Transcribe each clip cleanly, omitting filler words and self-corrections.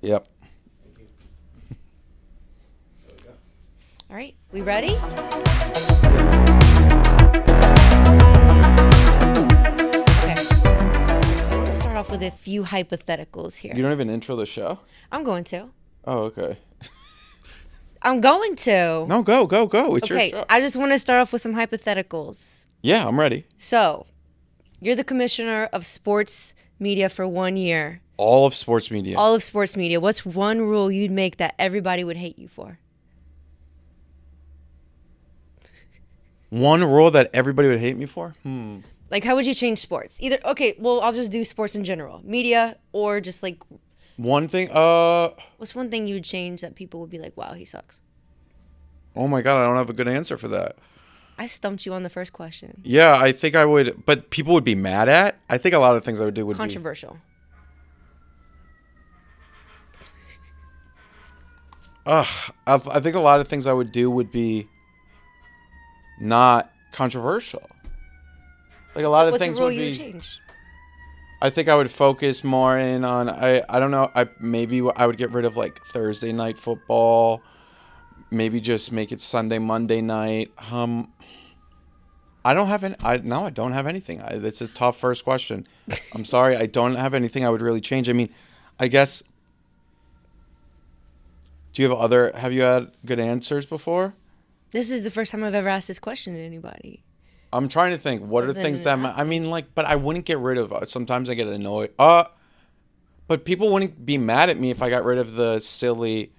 Yep. All right, we ready? Okay. So I'm gonna start off with a few hypotheticals here. You don't even intro the show? I'm going to. Oh, okay. I'm going to. No, go. It's your Okay, show. I just want to start off with some hypotheticals. Yeah, I'm ready. So, you're the commissioner of sports media for 1 year. All of sports media. All of sports media. What's one rule you'd make that everybody would hate you for? One rule that everybody would hate me for? Like, how would you change sports? Either, okay, well, I'll just do sports in general. Media or just like, One thing? what's one thing you would change that people would be like, wow, he sucks? Oh my God, I don't have a good answer for that. I stumped you on the first question. Yeah, I think I would, but people would be mad at. I think a lot of things I would do would Controversial. I think a lot of things I would do would be not controversial. Like a lot of What's things a rule would you would be. change? I think I would focus more in on. I don't know. Maybe I would get rid of like Thursday night football. Maybe just make it Sunday, Monday night. I don't have any. No, I don't have anything. This is a tough first question. I'm sorry. I don't have anything I would really change. I mean, I guess. Have you had good answers before? This is the first time I've ever asked this question to anybody. I'm trying to think. What are Other things than that I mean, like, but I wouldn't get rid of. Sometimes I get annoyed. But people wouldn't be mad at me if I got rid of the silly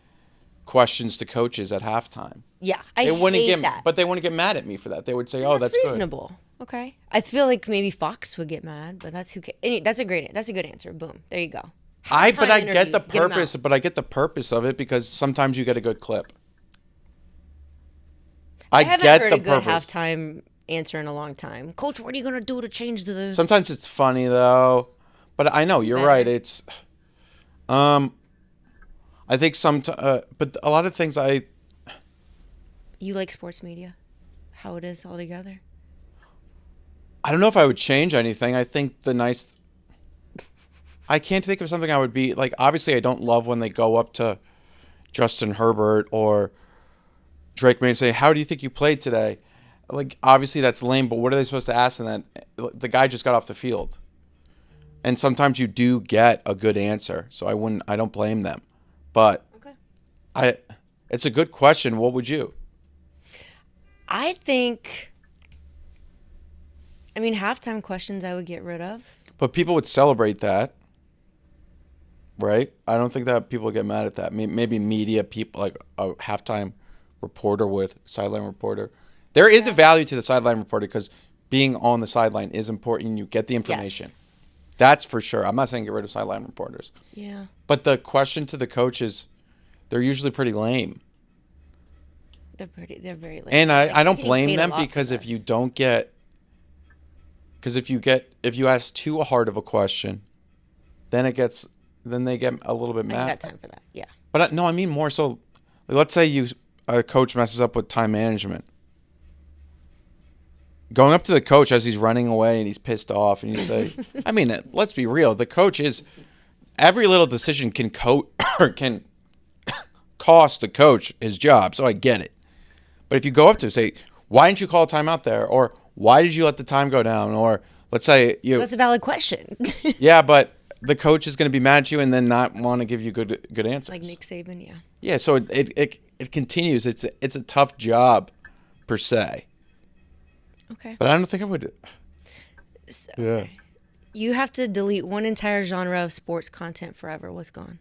questions to coaches at halftime. Yeah, I They wouldn't hate get, that. but they wouldn't get mad at me for that. They would say, "Oh, that's good." reasonable. Okay, I feel like maybe Fox would get mad, but that's who. That's a good answer. Boom, there you go. But I get the Halftime interviews, get 'em purpose. out. But I get the purpose of it because sometimes you get a good clip. I haven't get heard the a good purpose. halftime answer in a long time. Coach, what are you gonna do to change the? Sometimes it's funny though, but I know you're Better. right. It's, I think but a lot of things You like sports media, how it is altogether. I don't know if I would change anything. I think I can't think of something I would be like. Obviously, I don't love when they go up to Justin Herbert or Drake May and say, "How do you think you played today?" Like, obviously that's lame, but what are they supposed to ask? And then the guy just got off the field. And sometimes you do get a good answer, so I don't blame them. But Okay. it's a good question. What would you? I think. I mean, halftime questions I would get rid of. But people would celebrate that, right? I don't think that people would get mad at that. Maybe media people, like a halftime reporter would, sideline reporter. There is a value to the sideline reporter because being on the sideline is important. You get the information. Yes. That's for sure. I'm not saying get rid of sideline reporters. Yeah. But the question to the coaches, they're usually pretty lame. They're very lame. And I don't getting blame paid a them lot for because if this. you don't get, because if you ask too hard of a question, then they get a little bit I mad. ain't got time for that. Yeah. But no, I mean more so. Let's say a coach messes up with time management. Going up to the coach as he's running away and he's pissed off, and you say, I mean, let's be real. The coach is every little decision can can cost the coach his job. So I get it. But if you go up to say, why didn't you call a timeout there, or why did you let the time go down, or let's say That's a valid question. yeah, but the coach is going to be mad at you and then not want to give you good answers. Like Nick Saban, yeah. Yeah, so it continues. It's a tough job, per se. Okay. But I don't think I would. So, Yeah. You have to delete one entire genre of sports content forever. What's gone?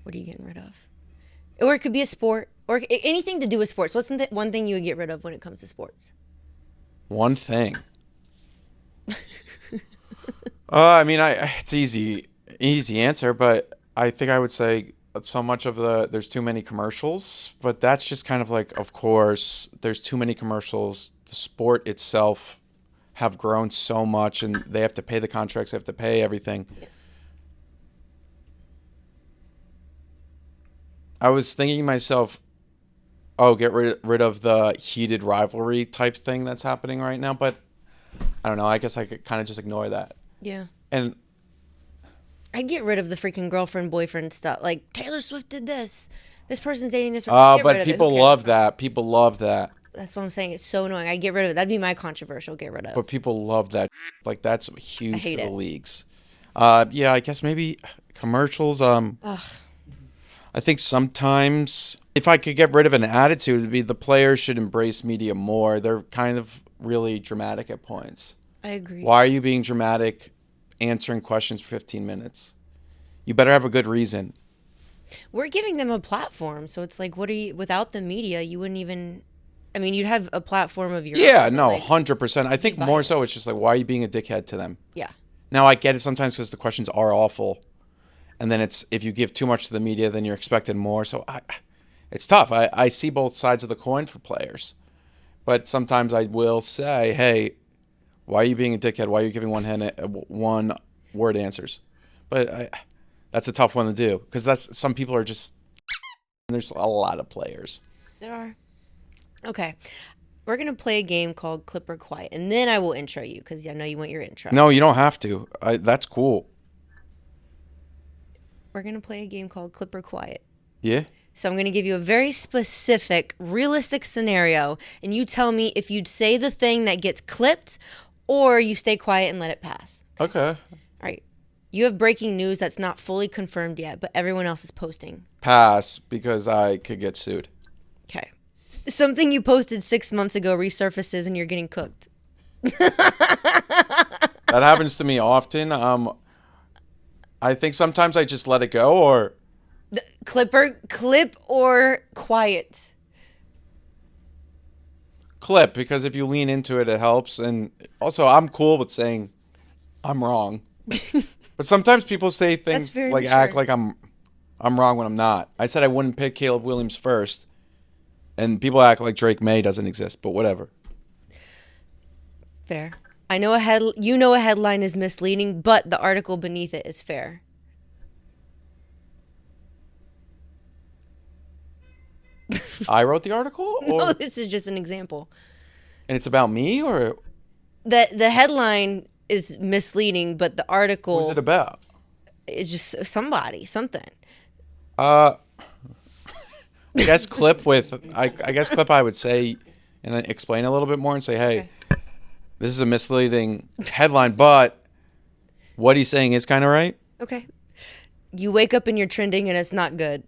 What are you getting rid of? Or it could be a sport, or anything to do with sports. What's the one thing you would get rid of when it comes to sports? One thing. I mean, it's easy answer, but I think I would say so much of there's too many commercials, but that's just kind of like, of course, there's too many commercials. The sport itself have grown so much, and they have to pay the contracts, they have to pay everything. Yes. I was thinking to myself, get rid of the heated rivalry type thing that's happening right now, but I don't know. I guess I could kind of just ignore that. Yeah. And I'd get rid of the freaking girlfriend boyfriend stuff. Like Taylor Swift did this. This person's dating this. Get rid But of it. people Who cares? love that. People love that. That's what I'm saying. It's so annoying. I'd get rid of it. That'd be my controversial get rid of. But people love that. Like, that's I huge hate for the it. leagues. Yeah, I guess maybe commercials. I think sometimes if I could get rid of an attitude, it'd be the players should embrace media more. They're kind of really dramatic at points. I agree. Why are you being dramatic answering questions for 15 minutes? You better have a good reason. We're giving them a platform, so it's like, what are you? Without the media, you wouldn't even. I mean, you'd have a platform of your Yeah, own, no, like, 100%. I think more so it's just like, why are you being a dickhead to them? yeah. Now, I get it sometimes because the questions are awful. And then it's if you give too much to the media, then you're expected more. So it's tough. I see both sides of the coin for players. But sometimes I will say, hey, why are you being a dickhead? Why are you giving one word answers? But that's a tough one to do because some people are just there's a lot of players. There are. Okay. We're going to play a game called Clip or Quiet, and then I will intro you because I know you want your intro. No, you don't have to. That's cool. We're going to play a game called Clip or Quiet. Yeah? So I'm going to give you a very specific, realistic scenario, and you tell me if you'd say the thing that gets clipped or you stay quiet and let it pass. Okay. All right. You have breaking news that's not fully confirmed yet, but everyone else is posting. Pass because I could get sued. Okay. Something you posted 6 months ago resurfaces and you're getting cooked. That happens to me often. I think sometimes I just let it go or Clip or quiet? clip because if you lean into it, it helps. And also, I'm cool with saying I'm wrong. But sometimes people say things very like mature. act like I'm wrong when I'm not. I said I wouldn't pick Caleb Williams first. And people act like Drake May doesn't exist, but whatever. Fair. I know a headline is misleading, but the article beneath it is fair. I wrote the article? Or, No, this is just an example. and it's about me or The headline is misleading, but the article who's it about? is just something. I guess clip I would say and explain a little bit more and say, hey, this is a misleading headline, but what he's saying is kind of right. Okay. You wake up and you're trending and it's not good.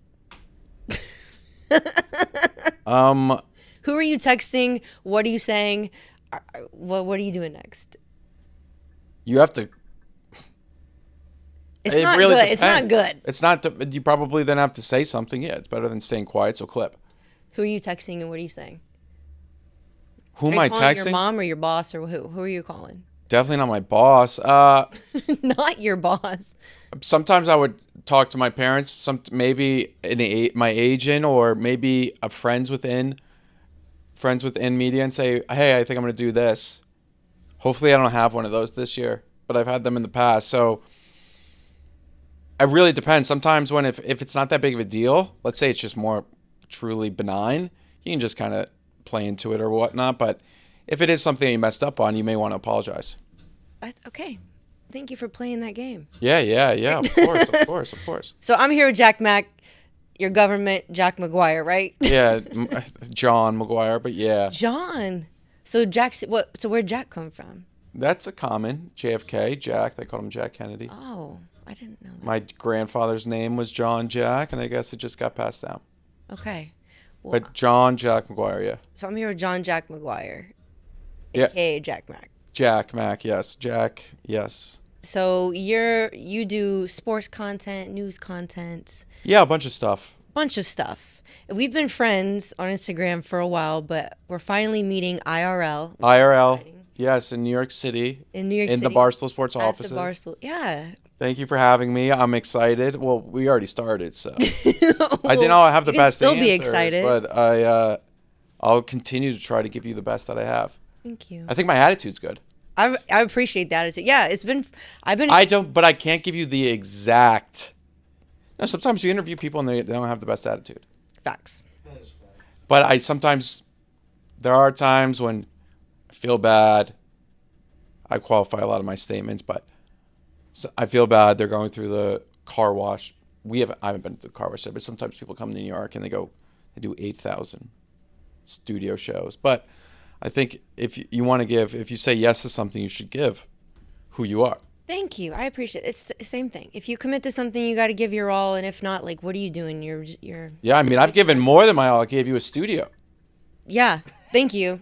Who are you texting? What are you saying? What are you doing next? You have to. It's not good. Depends. It's not good. It's not. You probably then have to say something. Yeah, it's better than staying quiet. So clip. Who are you texting and what are you saying? Who Are am you I calling texting? your mom or your boss or who? Who are you calling? Definitely not my boss. Not your boss. Sometimes I would talk to my parents. Maybe my agent or maybe a friends within media and say, hey, I think I'm going to do this. Hopefully I don't have one of those this year, but I've had them in the past. So it really depends. Sometimes if it's not that big of a deal, let's say it's just more truly benign, you can just kind of play into it or whatnot. But if it is something that you messed up on, you may want to apologize. Okay. Thank you for playing that game. Yeah. Of course. So I'm here with Jack Mack, your government, Jack McGuire, right? Yeah, John McGuire, but yeah. John. So Jack's what? So where'd Jack come from? That's a common. JFK, Jack. They called him Jack Kennedy. Oh, I didn't know that. My grandfather's name was John Jack, and I guess it just got passed down. Okay. Well, But John Jack McGuire, yeah. so I'm here with John Jack McGuire, Yeah. aka Jack Mack. Jack Mack, yes. Jack, yes. So you do sports content, news content, Yeah, a bunch of stuff. bunch of stuff. We've been friends on Instagram for a while, but we're finally meeting IRL. IRL, yes, in New York City. In New York in City. the Barstool Sports At offices. the Barstool. Yeah. Thank you for having me. I'm excited. Well, we already started, so I didn't know I have the You can best still answers, be excited. but I'll continue to try to give you the best that I have. Thank you. I think my attitude's good. I appreciate the attitude. Yeah, I don't, but I can't give you the exact. No, sometimes you interview people and they don't have the best attitude. Facts. But there are times when I feel bad. I qualify a lot of my statements, but So I feel bad. They're going through the car wash. I haven't been to the car wash yet, but sometimes people come to New York and they do 8,000 studio shows. But I think if you want to give, if you say yes to something, you should give who you are. Thank you. I appreciate it. It's the same thing. If you commit to something, you got to give your all, and if not, like, what are you doing? You're. Yeah, I mean, I've given more than my all. I gave you a studio. Yeah. Thank you.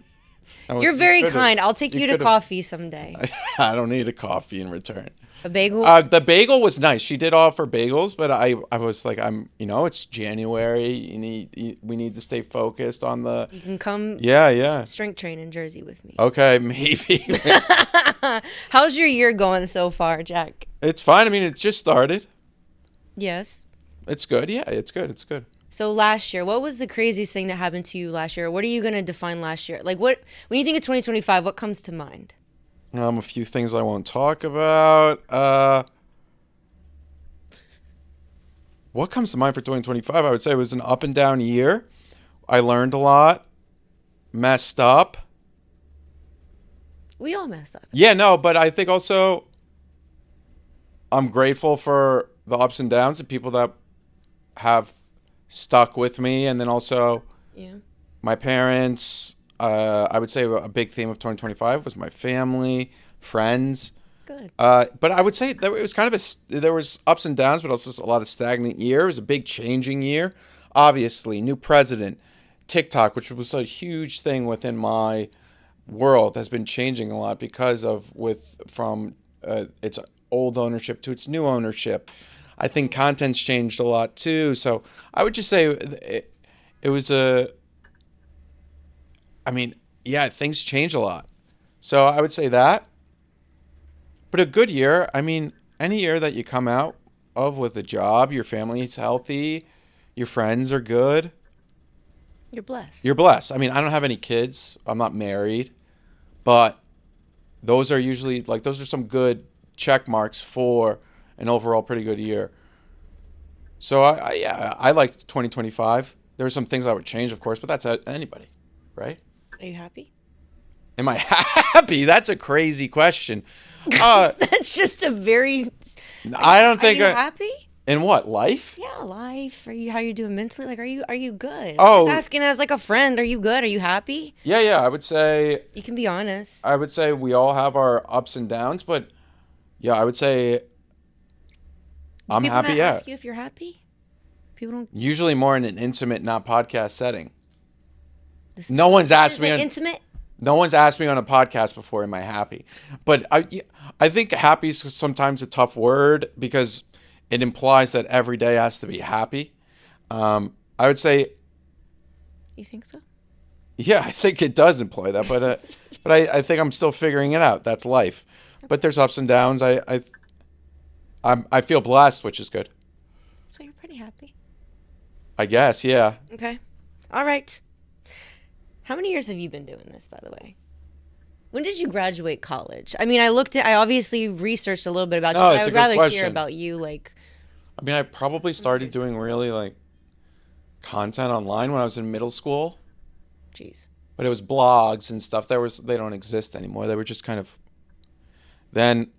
You're very kind. I'll take you to coffee someday. I don't need a coffee in return. A bagel? The bagel was nice. She did offer bagels, but I was like, it's January. We need to stay focused on the. You can come. Yeah. Strength train in Jersey with me. Okay, maybe. How's your year going so far, Jack? It's fine. I mean, it's just started. Yes. It's good. Yeah, it's good. It's good. So last year, what was the craziest thing that happened to you last year? What are you going to define last year? Like, when you think of 2025, what comes to mind? A few things I won't talk about. What comes to mind for 2025? I would say it was an up and down year. I learned a lot. Messed up. We all messed up. Yeah, no, but I think also I'm grateful for the ups and downs and people that have stuck with me. And then also my parents. I would say a big theme of 2025 was my family, friends. Good. But I would say that it was kind of there was ups and downs, but also a lot of stagnant year. It was a big changing year. Obviously, new president, TikTok, which was a huge thing within my world, has been changing a lot because of from its old ownership to its new ownership. I think content's changed a lot too. So I would just say it was things change a lot. So I would say that. But a good year, I mean, any year that you come out of with a job, your family is healthy, your friends are good. You're blessed. You're blessed. I mean, I don't have any kids. I'm not married. But those are some good check marks for an overall pretty good year. So I liked 2025. There were some things I would change, of course, but that's anybody, right? Are you happy? Am I happy? That's a crazy question. That's just a very. I don't think. Are you happy? In what, life? Yeah, life. How you doing mentally? Like, are you good? Oh, I'm just asking as like a friend. Are you good? Are you happy? Yeah. I would say. You can be honest. I would say we all have our ups and downs, but yeah, I would say I'm happy. People not ask you if you're happy. People don't. Usually more in an intimate, not podcast setting. No one's asked me. Intimate. No one's asked me on a podcast before, am I happy? But I think happy is sometimes a tough word because it implies that every day has to be happy. I would say. You think so? Yeah, I think it does imply that, but I think I'm still figuring it out. That's life. But there's ups and downs. I feel blessed, which is good. So you're pretty happy. I guess, yeah. Okay. All right. How many years have you been doing this, by the way? When did you graduate college? I mean, I obviously researched a little bit about you, but I would rather hear about you, like. I mean, I probably started doing really, like, content online when I was in middle school. Jeez. But it was blogs and stuff. They don't exist anymore. They were just kind of. Then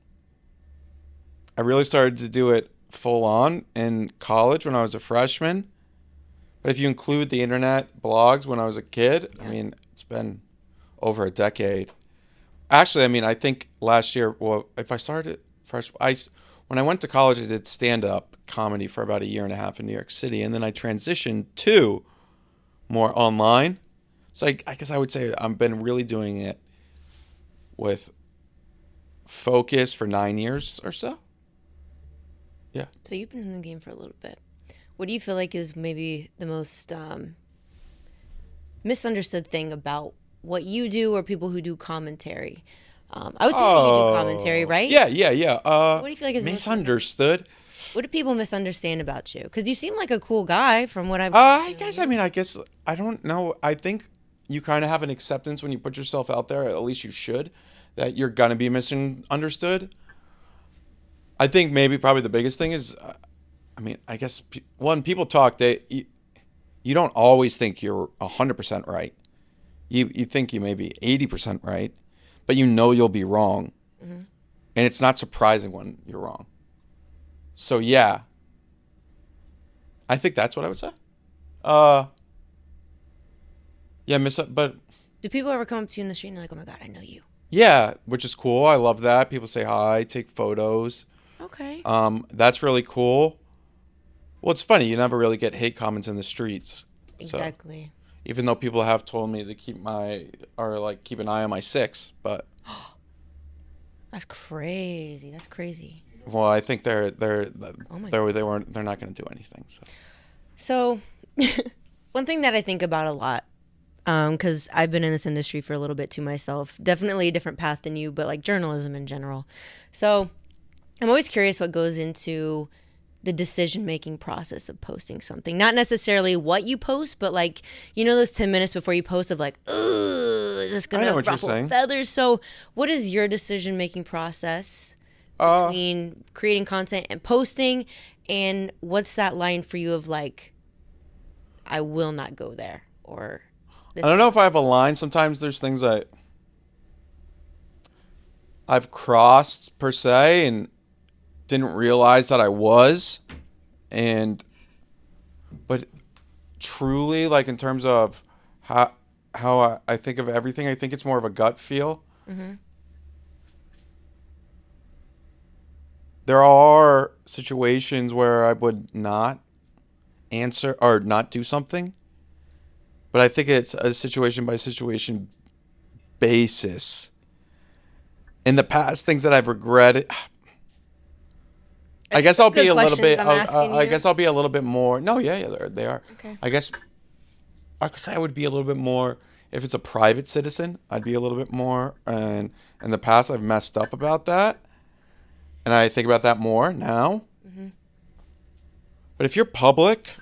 I really started to do it full on in college when I was a freshman. But if you include the internet blogs when I was a kid, I mean, it's been over a decade. Actually, I mean, I think last year, well, if I started when I went to college, I did stand-up comedy for about a year and a half in New York City. And then I transitioned to more online. So I guess I would say I've been really doing it with focus for 9 years or so. Yeah. So you've been in the game for a little bit. What do you feel like is maybe the most misunderstood thing about what you do or people who do commentary? I would say that you do commentary, right? Yeah. What do you feel like is misunderstood? What do people misunderstand about you? Because you seem like a cool guy from what I've. I guess I don't know. I think you kind of have an acceptance when you put yourself out there. At least you should, that you're gonna be misunderstood. I think maybe probably the biggest thing is. I mean, I guess when people talk, you don't always think you're 100% right. You think you may be 80% right, but you know you'll be wrong. Mm-hmm. And it's not surprising when you're wrong. So yeah, I think that's what I would say. Uh, yeah, but Do people ever come up to you in the street and they're like, "Oh my God, I know you"? yeah, which is cool. I love that. People say hi, take photos. Okay. That's really cool. Well, it's funny. You never really get hate comments in the streets. So Exactly. even though people have told me to keep an eye on my six, but That's crazy. That's crazy. well, I think Oh my God. they're not going to do anything. So So, one thing that I think about a lot, because I've been in this industry for a little bit too myself, definitely a different path than you, but like journalism in general. So, I'm always curious what goes into the decision making process of posting something. Not necessarily what you post, but like, those 10 minutes before you post of like, ugh, is this I know gonna what you're ruffle saying. feathers? So what is your decision making process between creating content and posting? And what's that line for you of like, I will not go there, or I don't know if I have a line. Sometimes there's things I've crossed per se and didn't realize that I was, and but truly, like in terms of how I think of everything, I think it's more of a gut feel. Mm-hmm. There are situations where I would not answer or not do something, but I think it's a situation by situation basis. In the past, things that I've regretted, Are I these guess some I'll be good a little questions bit. I'm asking I you? guess I'll be a little bit more. No, yeah, they are. Okay. I could say I would be a little bit more if it's a private citizen. I'd be a little bit more, and in the past I've messed up about that, and I think about that more now. Mm-hmm. But if you're public,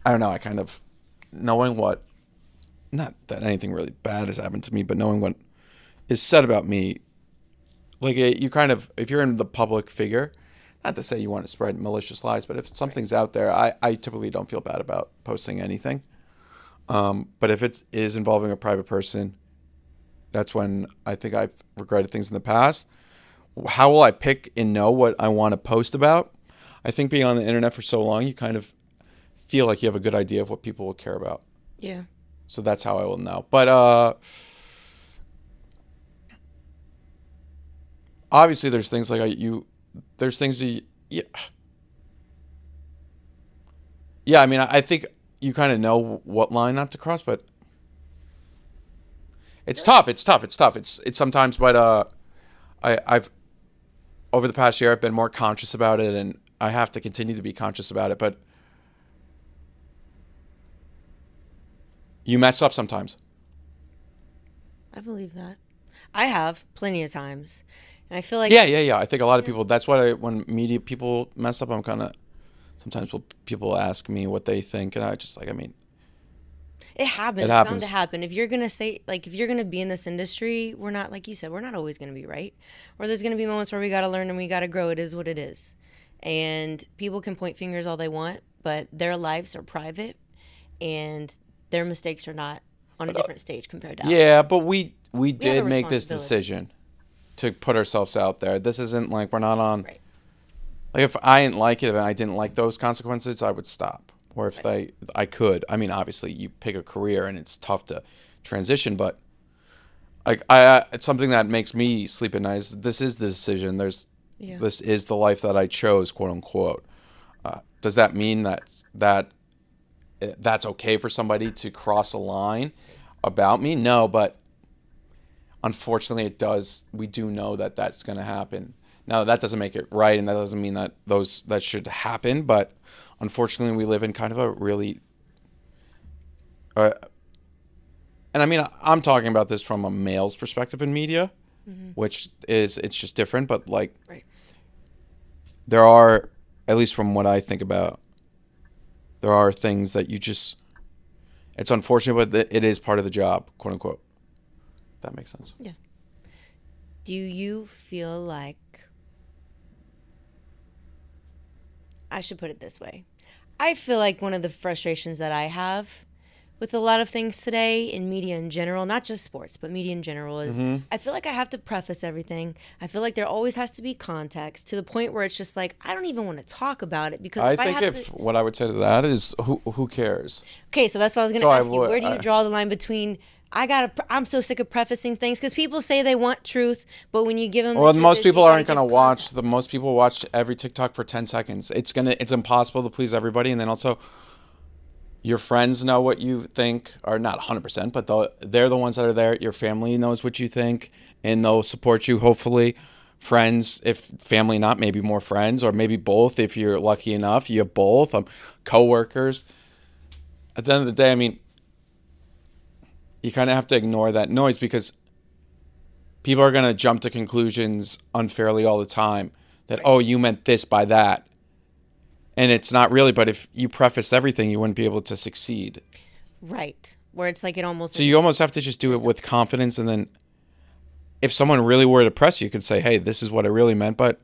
I don't know. I kind of knowing what, not that anything really bad has happened to me, but knowing what is said about me, like you kind of, if you're in the public figure, not to say you want to spread malicious lies, but if something's out there, I typically don't feel bad about posting anything. But if it is involving a private person, that's when I think I've regretted things in the past. How will I pick and know what I want to post about? I think being on the internet for so long, you kind of feel like you have a good idea of what people will care about. Yeah. So that's how I will know. But obviously, there's things like there's things that yeah. I mean, I think you kind of know what line not to cross, but it's tough. It's tough. It's tough. It's sometimes, but I've over the past year I've been more conscious about it, and I have to continue to be conscious about it. But you mess up sometimes. I believe that. I have plenty of times. And I feel like Yeah. I think a lot of people. That's why when media people mess up, I'm kind of sometimes people ask me what they think, and I just like I mean, it happens. it It's bound to happens. happen. If you're gonna say like if you're gonna be in this industry, we're not like you said, we're not always gonna be right. Or there's gonna be moments where we gotta learn and we gotta grow. It is what it is. And people can point fingers all they want, but their lives are private and their mistakes are not on a different stage compared to ours. Yeah, but we We have a did make this responsibility. decision to put ourselves out there. This isn't like we're not on. Right. Like if I didn't like it and I didn't like those consequences, I would stop. Or if I could. I mean, obviously, you pick a career and it's tough to transition, but like it's something that makes me sleep at night. This is the decision. Yeah. This is the life that I chose, quote unquote. Does that mean that's okay for somebody to cross a line about me? No, but unfortunately, it does. We do know that that's going to happen. Now, that doesn't make it right, and that doesn't mean that that should happen. But unfortunately, we live in kind of a really, and I mean, I'm talking about this from a male's perspective in media, which is it's just different. But like, Right. there are, at least from what I think about, there are things that you just. It's unfortunate, but it is part of the job, quote unquote. If that makes sense. Yeah. Do you feel like I should put it this way? I feel like one of the frustrations that I have with a lot of things today in media in general, not just sports, but media in general, is I feel like I have to preface everything. I feel like there always has to be context to the point where it's just like, I don't even want to talk about it because I if I think have if to. what I would say to that is who cares? Okay, so that's what I was going to So I ask you. would- Where do you I- draw the line between I'm so sick of prefacing things because people say they want truth, but when you give them, Well, the truth, most is you people gotta aren't give gonna watch. context. The most people watch every TikTok for 10 seconds. It's impossible to please everybody, and then also your friends know what you think, or not 100%, but they're the ones that are there. Your family knows what you think, and they'll support you. Hopefully, friends, if family not, maybe more friends, or maybe both. If you're lucky enough, you have both. Coworkers. At the end of the day, I mean, you kind of have to ignore that noise because people are going to jump to conclusions unfairly all the time that, oh, you meant this by that. And it's not really, but if you preface everything, you wouldn't be able to succeed. Right. Where it's like it almost. So you almost have to just do it with confidence. And then if someone really were to press you, you could say, hey, this is what I really meant. But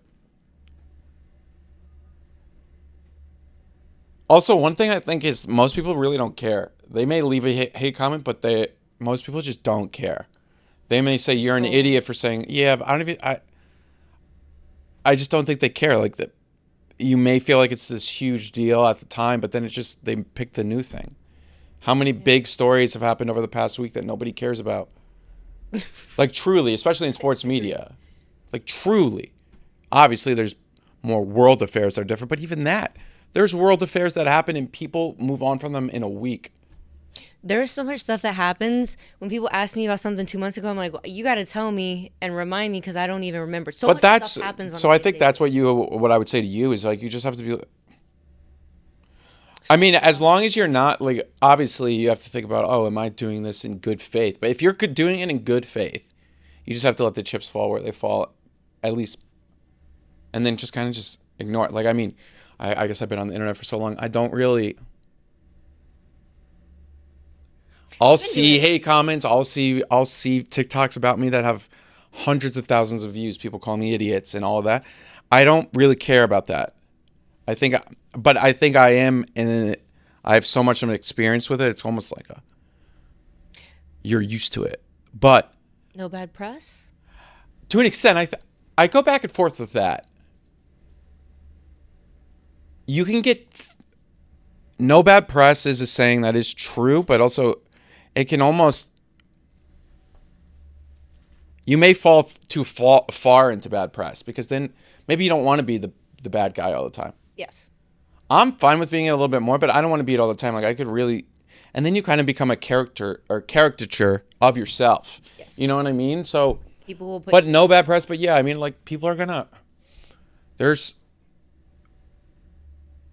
also, one thing I think is most people really don't care. They may leave a hate comment, but most people just don't care. They may say you're an idiot for saying, yeah, but I just don't think they care. Like that, you may feel like it's this huge deal at the time, but then it's just they pick the new thing. How many big stories have happened over the past week that nobody cares about? Like truly, especially in sports media. Like truly. Obviously, there's more world affairs that are different, but even that, there's world affairs that happen and people move on from them in a week. There's so much stuff that happens when people ask me about something 2 months ago. I'm like, well, you got to tell me and remind me because I don't even remember. So But much that's stuff happens. so I think that's what I would say to you is like you just have to be. I mean, as long as you're not like obviously you have to think about, oh, am I doing this in good faith? But if you're doing it in good faith, you just have to let the chips fall where they fall, at least, and then just kind of just ignore it. Like I mean, I guess I've been on the internet for so long. I don't really. I'll see hate comments. I'll see TikToks about me that have hundreds of thousands of views. People call me idiots and all of that. I don't really care about that. I think I am in it. I have so much of an experience with it. It's almost like you're used to it. But no bad press. to an extent, I go back and forth with that. You can get no bad press is a saying that is true, but also it can almost you may fall too far into bad press because then maybe you don't want to be the bad guy all the time. Yes. I'm fine with being it a little bit more, but I don't want to be it all the time. Like I could really, and then you kind of become a character or caricature of yourself. Yes. You know what I mean? So People will put. but no bad press. But yeah, I mean, like people are gonna.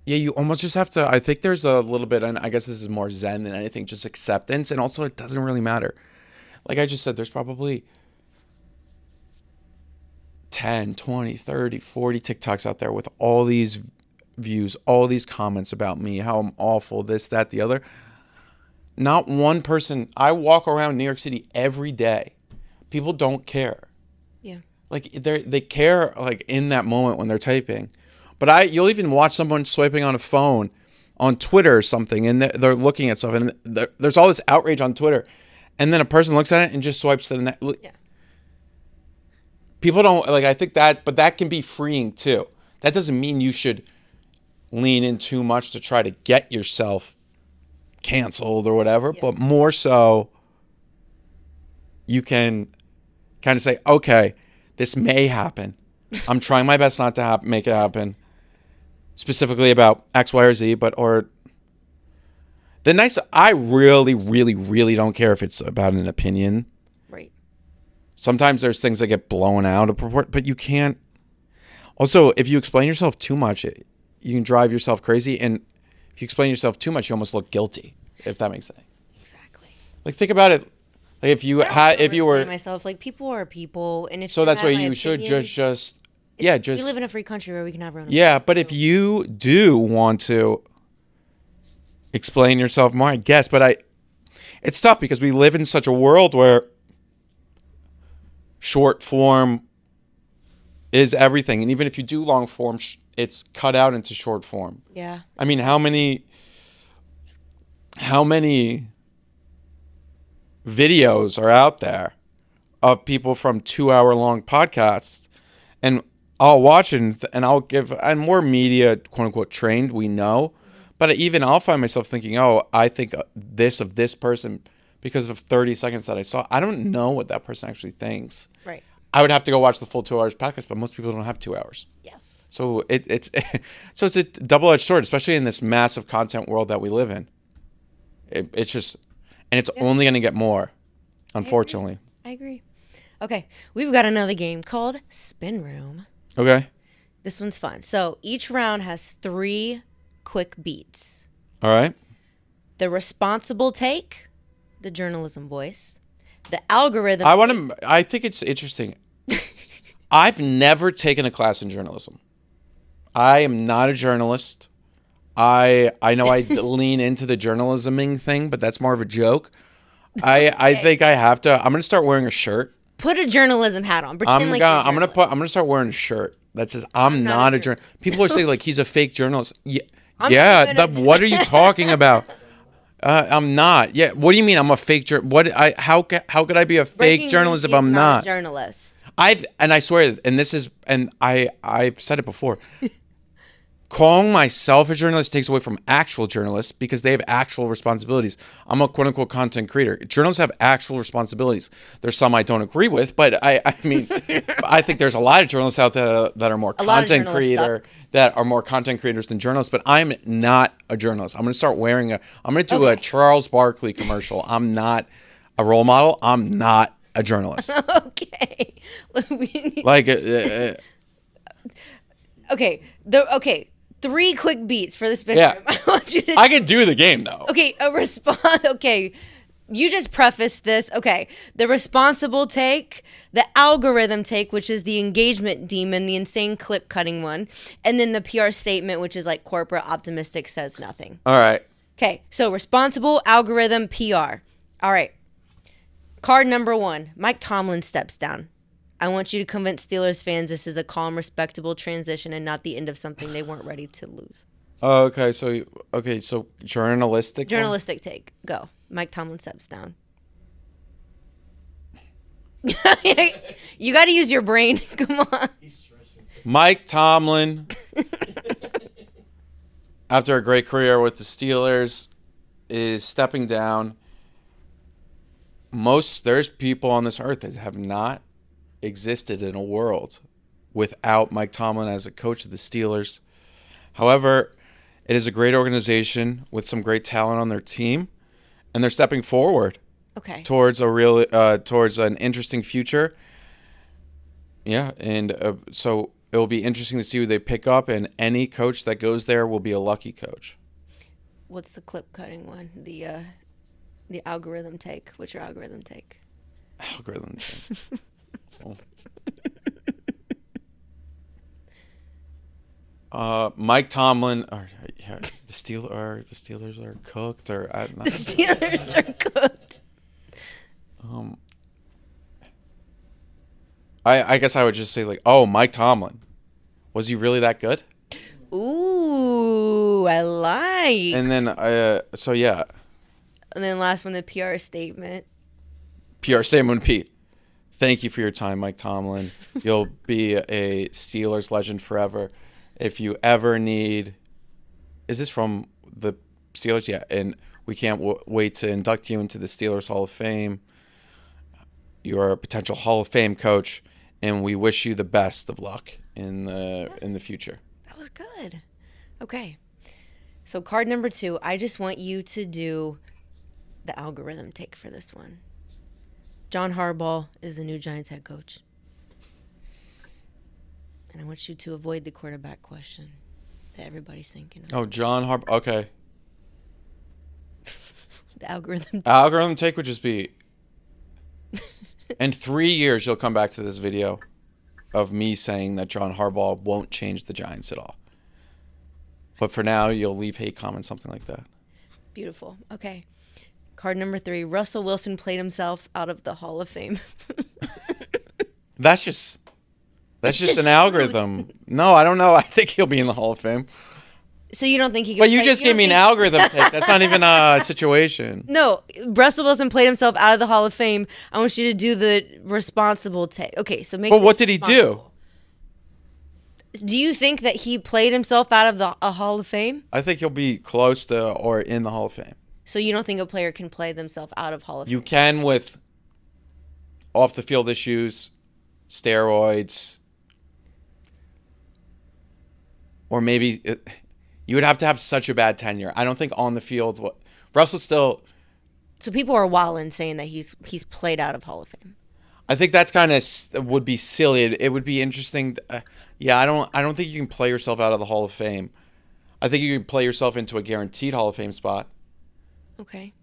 Yeah, you almost just have to. I think there's a little bit, and I guess this is more Zen than anything, just acceptance, and also it doesn't really matter. Like I just said, there's probably 10, 20, 30, 40 TikToks out there with all these views, all these comments about me, how I'm awful, this, that, the other. Not one person. I walk around New York City every day. People don't care. Yeah. Like they care like in that moment when they're typing. But you'll even watch someone swiping on a phone on Twitter or something, and they're looking at stuff, and there's all this outrage on Twitter, and then a person looks at it and just swipes to the next. Yeah. People don't like. I think that, but that can be freeing too. That doesn't mean you should lean in too much to try to get yourself canceled or whatever, but more so, you can kind of say, okay, this may happen. I'm trying my best not to make it happen. Specifically about X, Y, or Z, I really, really, really don't care if it's about an opinion. Right. Sometimes there's things that get blown out of proportion, but you can't. Also, if you explain yourself too much, you can drive yourself crazy. And if you explain yourself too much, you almost look guilty, if that makes sense. Exactly. Like, think about it. Like, if you were myself, like people are people, and if so that's why you should just we live in a free country where we can have our own yeah, but if you do want to explain yourself more, I guess, but it's tough because we live in such a world where short form is everything, and even if you do long form, it's cut out into short form. Yeah. I mean, how many videos are out there of people from 2-hour-long podcasts, and I'll watch it and I'll give, and we're media quote unquote trained, we know, but even I'll find myself thinking, oh, I think this of this person because of 30 seconds that I saw. I don't know what that person actually thinks. Right. I would have to go watch the full 2 hours podcast, but most people don't have 2 hours. Yes. So it's a double-edged sword, especially in this massive content world that we live in. It's just, and it's only going to get more, unfortunately. I agree. Okay, we've got another game called Spin Room. Okay. This one's fun. So each round has 3 quick beats. All right. The responsible take, the journalism voice, the algorithm. I think it's interesting. I've never taken a class in journalism. I am not a journalist. I know I lean into the journalisming thing, but that's more of a joke. I think I have to. I'm gonna start wearing a shirt. Put a journalism hat on. Pretend I'm gonna start wearing a shirt that says I'm not a journalist. People are saying like he's a fake journalist. Yeah. What are you talking about? I'm not. Yeah. What do you mean I'm a fake journalist? How could I be a fake journalist if I'm not? A journalist. I swear, I've said it before. Calling myself a journalist takes away from actual journalists because they have actual responsibilities. I'm a quote-unquote content creator. Journalists have actual responsibilities. There's some I don't agree with, but I mean, I think there's a lot of journalists out there that are more content creators than journalists, but I'm not a journalist. I'm going to start wearing I'm going to do a Charles Barkley commercial. I'm not a role model. I'm not a journalist. Okay. Okay. 3 quick beats for the spin room. I want you to. I can do the game though. Okay, a response. Okay, you just prefaced this. Okay, the responsible take, the algorithm take, which is the engagement demon, the insane clip cutting one, and then the PR statement, which is like corporate optimistic says nothing. All right. Okay, so responsible, algorithm, PR. All right. Card number 1. Mike Tomlin steps down. I want you to convince Steelers fans this is a calm, respectable transition and not the end of something they weren't ready to lose. Oh, okay. So journalistic take. Go. Mike Tomlin steps down. You got to use your brain. Come on. Mike Tomlin, after a great career with the Steelers, is stepping down. There's people on this earth that have not existed in a world without Mike Tomlin as a coach of the Steelers. However, it is a great organization with some great talent on their team, and they're stepping forward towards an interesting future. Yeah, and so it will be interesting to see who they pick up, and any coach that goes there will be a lucky coach. What's the clip cutting one? The algorithm take. What's your algorithm take? Algorithm take. Mike Tomlin, the Steelers are cooked, or the Steelers are cooked. I guess I would just say Mike Tomlin, was he really that good? Ooh, I like. And then And then last one, the PR statement. PR statement, Pete. Thank you for your time, Mike Tomlin. You'll be a Steelers legend forever. If you ever need... Is this from the Steelers? Yeah, and we can't wait to induct you into the Steelers Hall of Fame. You are a potential Hall of Fame coach, and we wish you the best of luck in the future. That was good. Okay. So card number 2, I just want you to do the algorithm take for this one. John Harbaugh is the new Giants head coach. And I want you to avoid the quarterback question that everybody's thinking of. Oh, John Harbaugh. Okay. The algorithm take. Algorithm take would just be, in 3 years, you'll come back to this video of me saying that John Harbaugh won't change the Giants at all. But for now, you'll leave hate comments, something like that. Beautiful. Okay. Card number 3, Russell Wilson played himself out of the Hall of Fame. That's just an algorithm. No, I don't know. I think he'll be in the Hall of Fame. So you don't think he could But you play, just gave me an algorithm take. That's not even a situation. No, Russell Wilson played himself out of the Hall of Fame. I want you to do the responsible take. Okay, so make. But what did he do? Do you think that he played himself out of a Hall of Fame? I think he'll be close to or in the Hall of Fame. So you don't think a player can play themselves out of Hall of Fame? You can with off the field issues, steroids, or maybe you would have to have such a bad tenure. I don't think on the field. Russell still. So people are wilding saying that he's played out of Hall of Fame. I think that's kind of would be silly. It would be interesting. Yeah, I don't think you can play yourself out of the Hall of Fame. I think you can play yourself into a guaranteed Hall of Fame spot. Okay.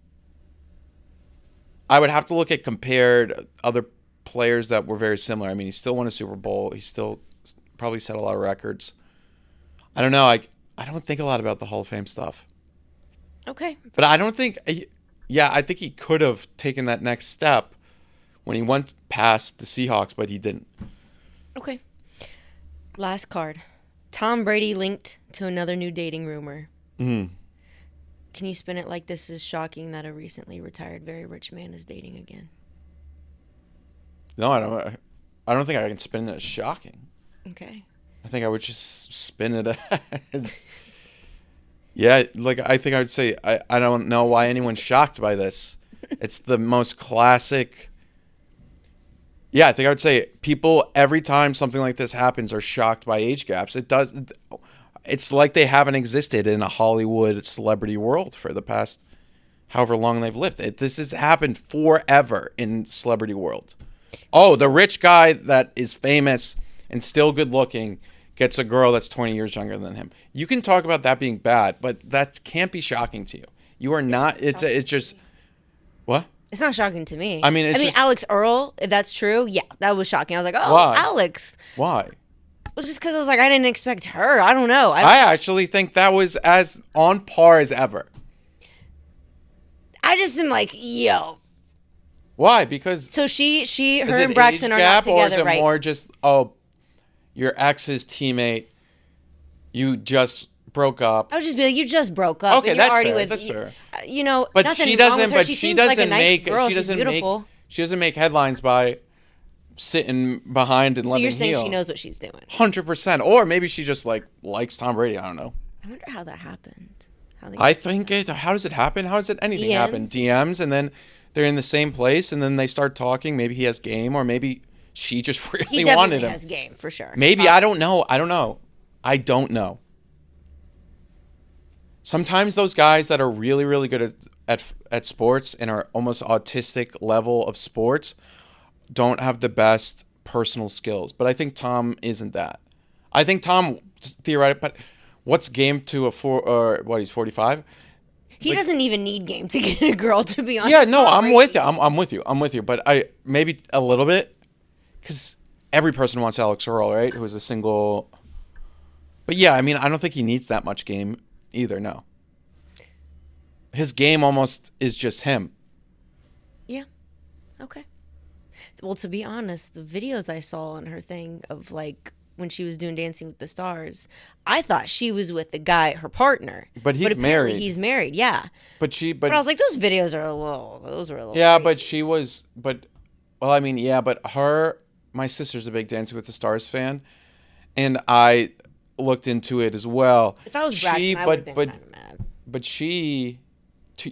I would have to look at compared other players that were very similar. I mean, he still won a Super Bowl. He still probably set a lot of records. I don't know. I don't think a lot about the Hall of Fame stuff. Okay. But I don't think. Yeah, I think he could have taken that next step when he went past the Seahawks, but he didn't. Okay. Last card. Tom Brady linked to another new dating rumor. Mm. Can you spin it like this is shocking that a recently retired very rich man is dating again? No, I don't think I can spin it as shocking. Okay. I think I would just spin it as... Yeah, like I think I would say I don't know why anyone's shocked by this. It's the most classic... Yeah, I think I would say people, every time something like this happens, are shocked by age gaps. It's like they haven't existed in a Hollywood celebrity world for the past however long they've lived. This has happened forever in celebrity world. Oh, the rich guy that is famous and still good looking gets a girl that's 20 years younger than him. You can talk about that being bad, but that can't be shocking to you. You are not. It's just what? It's not shocking to me. I mean, just, Alex Earl, if that's true, yeah, that was shocking. I was like, oh, why? Alex. Why? Well, just because I was like, I didn't expect her. I don't know. I actually think that was as on par as ever. I just am like, yo. Why? Because so her and Braxton are not together, or is it right? more just your ex's teammate, you just broke up? I would just be like, you just broke up. Okay, and you're already fair. with, That's fair. You know, but nothing she wrong doesn't. with her. But she she seems doesn't like a nice make. girl. She She's doesn't beautiful. make. She doesn't make headlines by sitting behind and So letting you're saying heal. she knows what she's doing? 100%. Or maybe she just likes Tom Brady. I don't know. I wonder how that happened. I think how does it happen? How does it anything happen? DMs, and then they're in the same place, and then they start talking. Maybe he has game, or maybe she just really wanted him. He has game for sure. Maybe I don't know. I don't know. Sometimes those guys that are really, really good at sports and are almost autistic level of sports don't have the best personal skills. But I think Tom isn't that. I think Tom theoretically, but what's game to he's 45? He doesn't even need game to get a girl, to be honest. Yeah, no, I'm with you. I'm with you. I'm with you. But I maybe a little bit, because every person wants Alex Earl, right? Who is a single. But yeah, I mean, I don't think he needs that much game either. No. His game almost is just him. Yeah. Okay. Well, to be honest, the videos I saw on her thing of like when she was doing Dancing with the Stars, I thought she was with the guy, her partner. But he's married. He's married, yeah. But I was like, those videos are those were a little. Yeah, crazy. but she was, well, I mean, yeah, but my sister's a big Dancing with the Stars fan, and I looked into it as well. If I was Braxton, I would have been kind of mad. But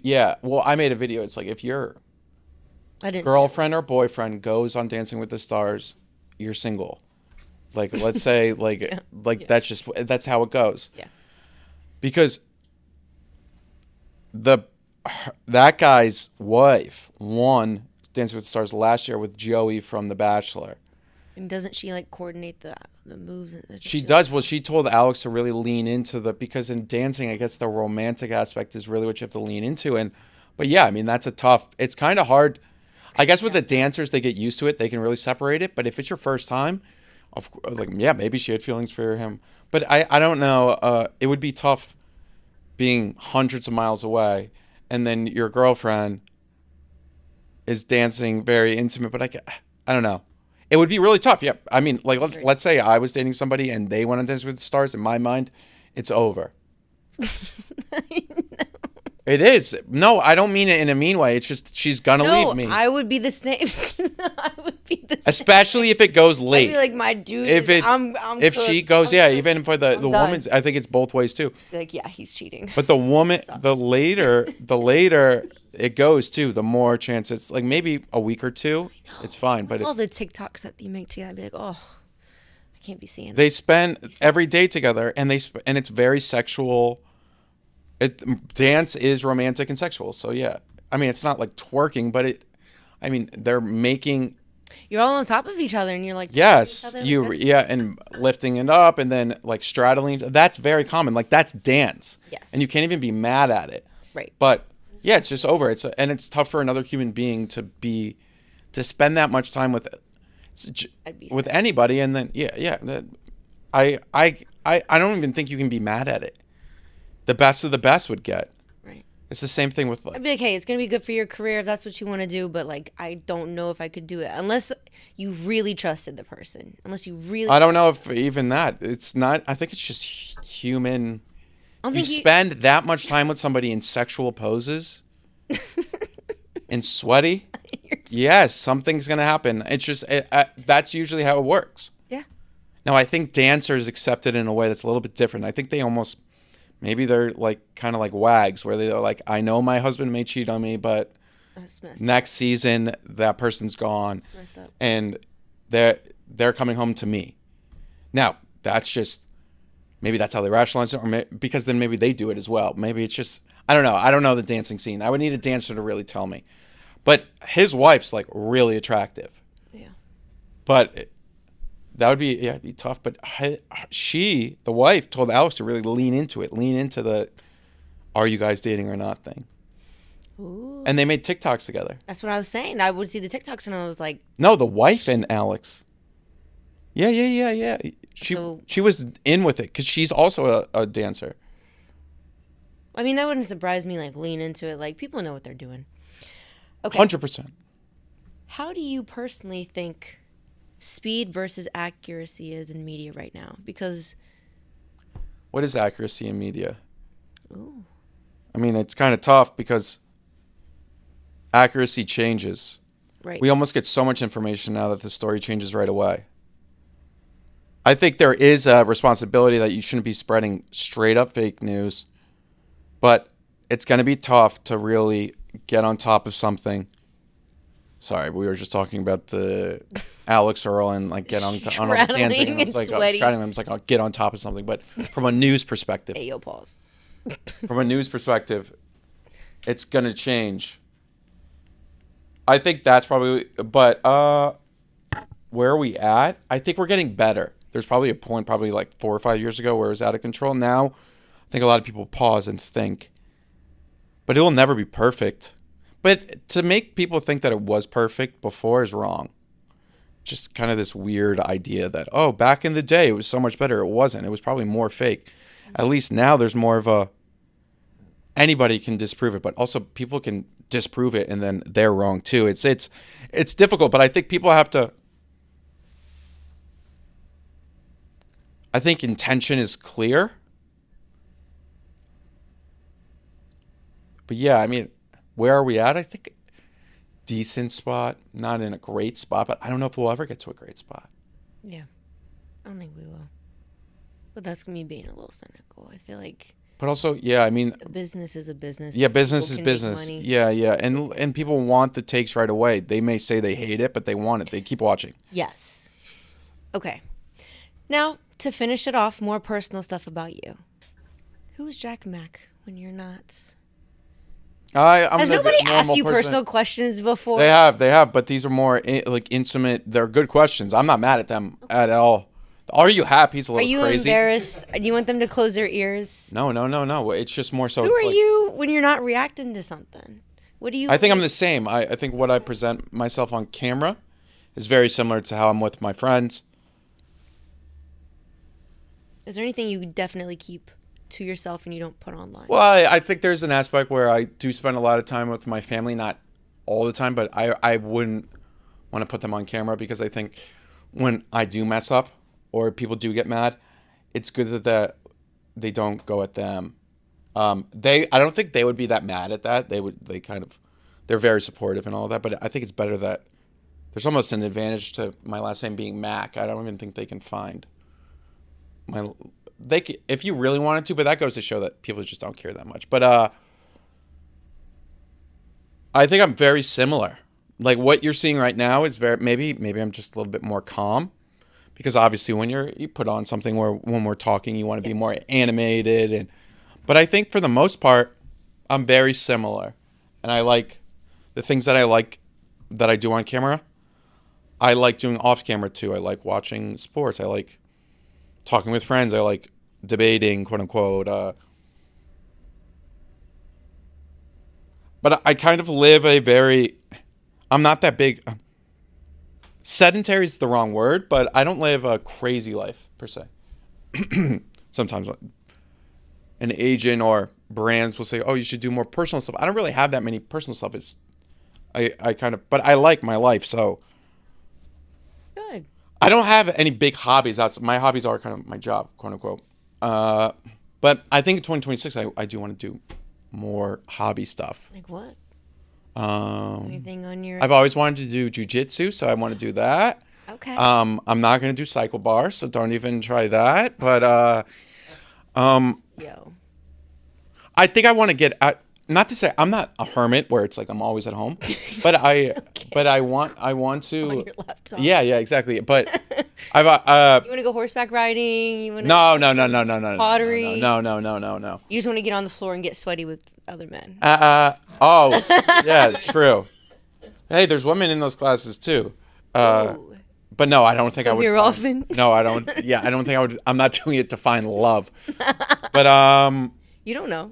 yeah, well, I made a video. It's like if your girlfriend or boyfriend goes on Dancing with the Stars, you're single. Like, let's say, that's how it goes. Yeah. Because that guy's wife won Dancing with the Stars last year with Joey from The Bachelor. And doesn't she like coordinate the moves? She does. Well, she told Alex to really lean into because in dancing, I guess the romantic aspect is really what you have to lean into. But yeah, I mean, it's kind of hard. I guess with the dancers, they get used to it. They can really separate it. But if it's your first time, maybe she had feelings for him. But I don't know. It would be tough being hundreds of miles away, and then your girlfriend is dancing very intimate. But I don't know. It would be really tough. Yeah. I mean, like let's say I was dating somebody and they went on Dancing with the Stars. In my mind, it's over. It is. No, I don't mean it in a mean way. It's just she's gonna No, leave me. I would be the same. I would be the same. Especially if it goes I'd late. be like, my dude. If I'm she goes, I'm yeah, cooked. even for the done. woman's, I think it's both ways too. Be like, yeah, he's cheating. But the woman, the later it goes too, the more chance it's like maybe a week or two, it's fine. But all the TikToks that you make together, I'd be like, oh, I can't be seeing. They spend every day together, and and it's very sexual. Dance is romantic and sexual, so yeah. I mean, it's not like twerking, but they're making. You're all on top of each other, and you're like, Yes, each other, and lifting it up, and then like straddling. That's very common. Like that's dance. Yes. And you can't even be mad at it. Right. But yeah, it's just over. And it's tough for another human being to spend that much time with anybody, and then I don't even think you can be mad at it. The best of the best would get. Right. It's the same thing with like. I'd be like, hey, it's gonna be good for your career if that's what you want to do, but like, I don't know if I could do it unless you really trusted the person. Unless you really. I don't know if even that. It's not. I think it's just human. You spend that much time with somebody in sexual poses, and sweaty. Yes, something's gonna happen. It's just that's usually how it works. Yeah. Now I think dancers accept it in a way that's a little bit different. I think they almost. Maybe they're like kind of like wags where they're like, I know my husband may cheat on me, but next season that person's gone and they're coming home to me. Now, that's just maybe that's how they rationalize it, or because then maybe they do it as well. Maybe it's just I don't know. I don't know the dancing scene. I would need a dancer to really tell me. But his wife's like really attractive. Yeah. But that would be it'd be tough, but the wife, told Alex to really lean into the, are you guys dating or not thing. Ooh. And they made TikToks together. That's what I was saying. I would see the TikToks and I was like, no, the wife and Alex. Yeah. She was in with it because she's also a dancer. I mean, that wouldn't surprise me. Like lean into it. Like people know what they're doing. Okay. 100%. How do you personally think speed versus accuracy is in media right now? Because what is accuracy in media? Ooh. I mean, it's kind of tough because accuracy changes. Right. We almost get so much information now that the story changes right away. I think there is a responsibility that you shouldn't be spreading straight up fake news, but it's going to be tough to really get on top of something. Sorry, we were just talking about the Alex Earl and like get on dancing. And like sweaty. straddling them. It's like I'll get on top of something. But from a news perspective, hey, yo, pause. From a news perspective, it's gonna change. I think that's probably. But where are we at? I think we're getting better. There's probably a point, probably like 4 or 5 years ago, where it was out of control. Now, I think a lot of people pause and think. But it will never be perfect. But to make people think that it was perfect before is wrong. Just kind of this weird idea that, oh, back in the day, it was so much better. It wasn't. It was probably more fake. At least now there's more of a, anybody can disprove it, but also people can disprove it and then they're wrong too. It's difficult, but I think people have to, I think intention is clear. But yeah, I mean, where are we at? I think decent spot, not in a great spot, but I don't know if we'll ever get to a great spot. Yeah, I don't think we will. But that's me being a little cynical. I feel like. But also, yeah, I mean, a business is a business. Yeah, business is business. Yeah, and people want the takes right away. They may say they hate it, but they want it. They keep watching. Yes. Okay. Now to finish it off, more personal stuff about you. Who is Jack Mack when you're not? Has nobody asked you personal questions before? They have, but these are more like intimate. They're good questions. I'm not mad at them at all. Are you happy? He's a little crazy. Are you embarrassed? Do you want them to close their ears? No. It's just more so. Who are you when you're not reacting to something? What do you? I think I'm the same. I think what I present myself on camera is very similar to how I'm with my friends. Is there anything you definitely keep to yourself and you don't put online? Well, I think there's an aspect where I do spend a lot of time with my family, not all the time, but I wouldn't want to put them on camera because I think when I do mess up or people do get mad, it's good that they don't go at them. I don't think they would be that mad at that. They're very supportive and all that. But I think it's better that there's almost an advantage to my last name being Mac. I don't even think they can find if you really wanted to, but that goes to show that people just don't care that much. But I think I'm very similar. Like what you're seeing right now is maybe I'm just a little bit more calm, because obviously when you put on something where when we're talking you want to be more animated, but I think for the most part I'm very similar, and I like the things that I do on camera. I like doing off camera too. I like watching sports. I like talking with friends. I like debating, quote unquote. But I kind of live I'm not that big. Sedentary is the wrong word, but I don't live a crazy life per se. Sometimes an agent or brands will say, "Oh, you should do more personal stuff." I don't really have that many personal stuff. But I like my life, so Good. I don't have any big hobbies. My hobbies are kind of my job, quote unquote. But I think in 2026, I do want to do more hobby stuff. Like what? Anything on your... I've always wanted to do jujitsu, so I want to do that. Okay. I'm not going to do cycle bar, so don't even try that. But Yo. I think I want to get at, not to say I'm not a hermit where it's like I'm always at home, but I want to. On your laptop. Yeah, exactly. But I've you want to go horseback riding? You want to no. pottery? No. You just want to get on the floor and get sweaty with other men. Oh, yeah, true. Hey, there's women in those classes too. But no, I don't think I would. Here often. No, I don't. Yeah, I don't think I would. I'm not doing it to find love. But you don't know.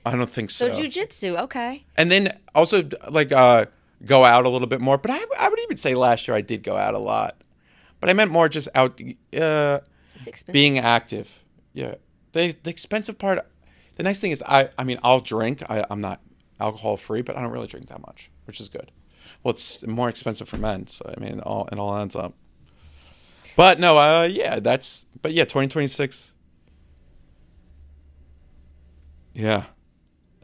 I don't think so. So jujitsu, okay. And then also like go out a little bit more. But I would even say last year I did go out a lot. But I meant more just out being active. Yeah. The expensive part. The nice thing is I mean I'll drink. I'm not alcohol free, but I don't really drink that much, which is good. Well, it's more expensive for men, so I mean it all ends up. But no, but 2026. Yeah.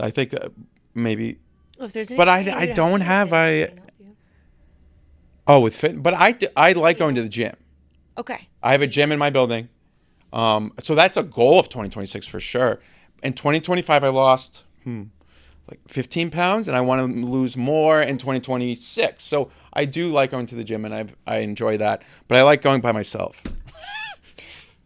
I think maybe. Well, if there's but I don't have with fit. But I like going to the gym. Okay. I have a gym in my building, so that's a goal of 2026 for sure. In 2025, I lost like 15 pounds, and I want to lose more in 2026. So I do like going to the gym, and I enjoy that. But I like going by myself.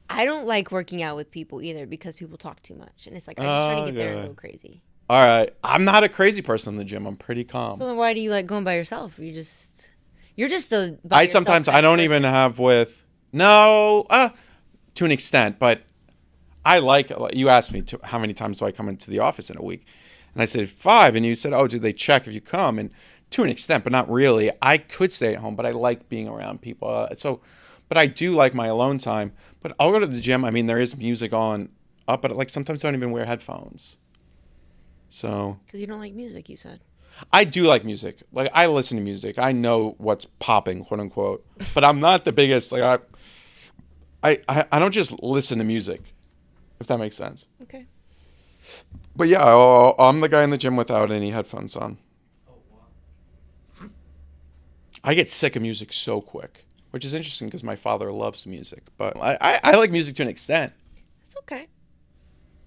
I don't like working out with people either because people talk too much, and it's like I'm just trying to get there and go crazy. All right, I'm not a crazy person in the gym. I'm pretty calm. So then why do you like going by yourself? You're just the. Sometimes I don't even have with to an extent, but I like. You asked me how many times do I come into the office in a week, and I said 5, and you said, "Oh, do they check if you come?" And to an extent, but not really. I could stay at home, but I like being around people. But I do like my alone time. But I'll go to the gym. I mean, there is music on up, but like sometimes I don't even wear headphones. So. Because you don't like music, you said. I do like music. Like I listen to music. I know what's popping, quote unquote. But I'm not the biggest. Like I don't just listen to music, if that makes sense. Okay. But yeah, I'm the guy in the gym without any headphones on. Oh wow. I get sick of music so quick, which is interesting because my father loves music. But I like music to an extent. It's okay.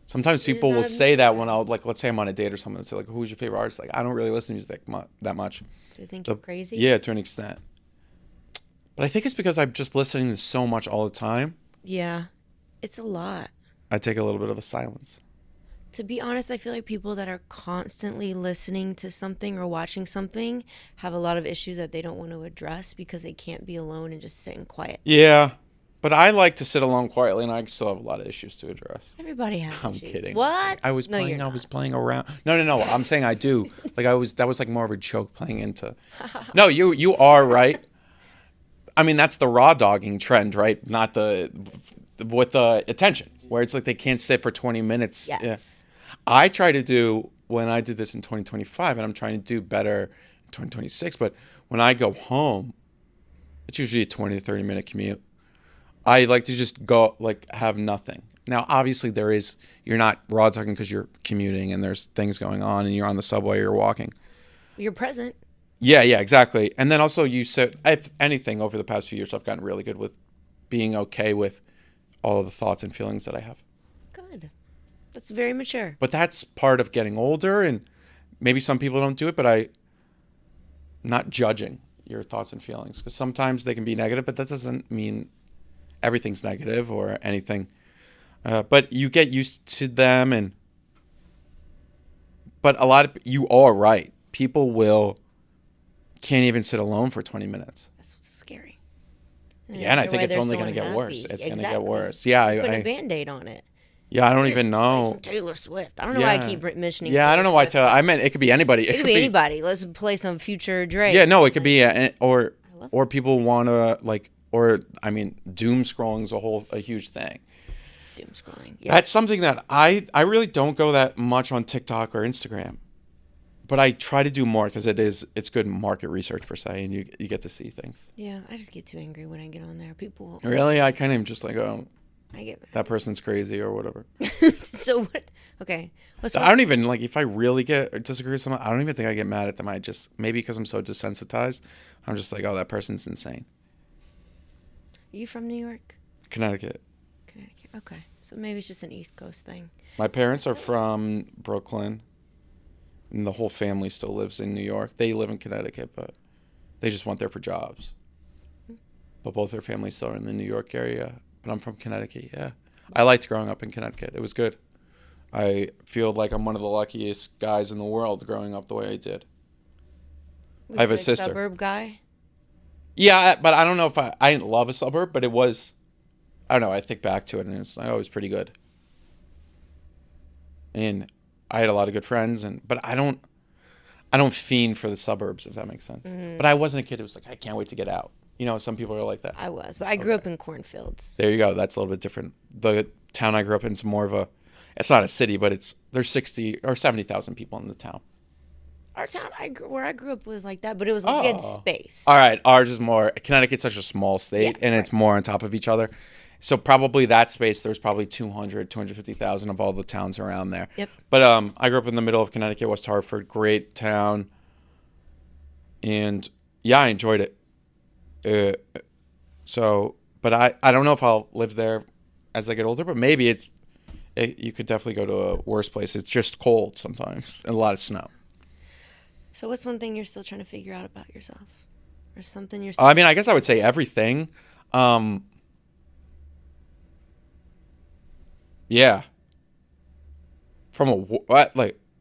Sometimes people will say that when let's say I'm on a date or something, and say like, "Who's your favorite artist?" Like, I don't really listen to music that much. Do you think you're crazy? Yeah, to an extent. But I think it's because I'm just listening to so much all the time. Yeah, it's a lot. I take a little bit of a silence. To be honest, I feel like people that are constantly listening to something or watching something have a lot of issues that they don't want to address because they can't be alone and just sit in quiet. Yeah. But I like to sit alone quietly, and I still have a lot of issues to address. Everybody has I'm issues. kidding. What? I was playing around. No. I'm saying I do. That was like more of a joke playing into. No, you are right. I mean, that's the raw dogging trend, right? Not with the attention, where it's like they can't sit for 20 minutes. Yes. Yeah. I try to do when I did this in 2025, and I'm trying to do better in 2026. But when I go home, it's usually a 20 to 30 minute commute. I like to just go, like, have nothing. Now, obviously, you're not raw talking because you're commuting and there's things going on and you're on the subway or you're walking. You're present. Yeah, exactly. And then also you said, if anything, over the past few years, I've gotten really good with being okay with all of the thoughts and feelings that I have. Good. That's very mature. But that's part of getting older, and maybe some people don't do it, but not judging your thoughts and feelings, because sometimes they can be negative, but that doesn't mean everything's negative or anything. But you get used to them, but you are right. People can't even sit alone for 20 minutes. That's scary. Yeah, and I think it's only going to get worse. It's going to get worse. Yeah, put a Band-Aid on it. Yeah, I don't even know. Some Taylor Swift. I don't know why I keep mentioning. Yeah, I don't know why. I meant it could be anybody. It could be anybody. Let's play some future Drake. Yeah, no, it could be or people want to doom scrolling is a huge thing. Doom scrolling. Yeah. That's something that I really don't go that much on TikTok or Instagram, but I try to do more because it's good market research per se, and you get to see things. Yeah, I just get too angry when I get on there. People. Really, I kind of am just like, oh. That person's crazy or whatever. So what? Okay. I don't even if I really disagree with someone, I don't even think I get mad at them. I just, maybe because I'm so desensitized, I'm just like, oh, that person's insane. Are you from New York? Connecticut. Okay. So maybe it's just an East Coast thing. My parents are from Brooklyn, and the whole family still lives in New York. They live in Connecticut, but they just went there for jobs. But both their families still are in the New York area. But I'm from Connecticut, yeah. I liked growing up in Connecticut. It was good. I feel like I'm one of the luckiest guys in the world growing up the way I did. I have a sister. Suburb guy? Yeah, but I don't know if I didn't love a suburb, but it was, I don't know, I think back to it and it was pretty good. And I had a lot of good friends, but I don't fiend for the suburbs, if that makes sense. Mm-hmm. But I wasn't a kid who was like, I can't wait to get out. Some people are like that. I was, but I grew up in cornfields. There you go. That's a little bit different. The town I grew up in is more of it's not a city, but there's 60 or 70,000 people in the town. Our town, where I grew up was like that, but it was we had space. All right. Ours is more, Connecticut's such a small state, and it's more on top of each other. So probably that space, there's probably 250,000 of all the towns around there. Yep. But I grew up in the middle of Connecticut, West Hartford, great town. And yeah, I enjoyed it. But I don't know if I'll live there as I get older, but maybe you could definitely go to a worse place. It's just cold sometimes and a lot of snow. So what's one thing you're still trying to figure out about yourself, or something you're still... I mean, I guess I would say everything. Yeah.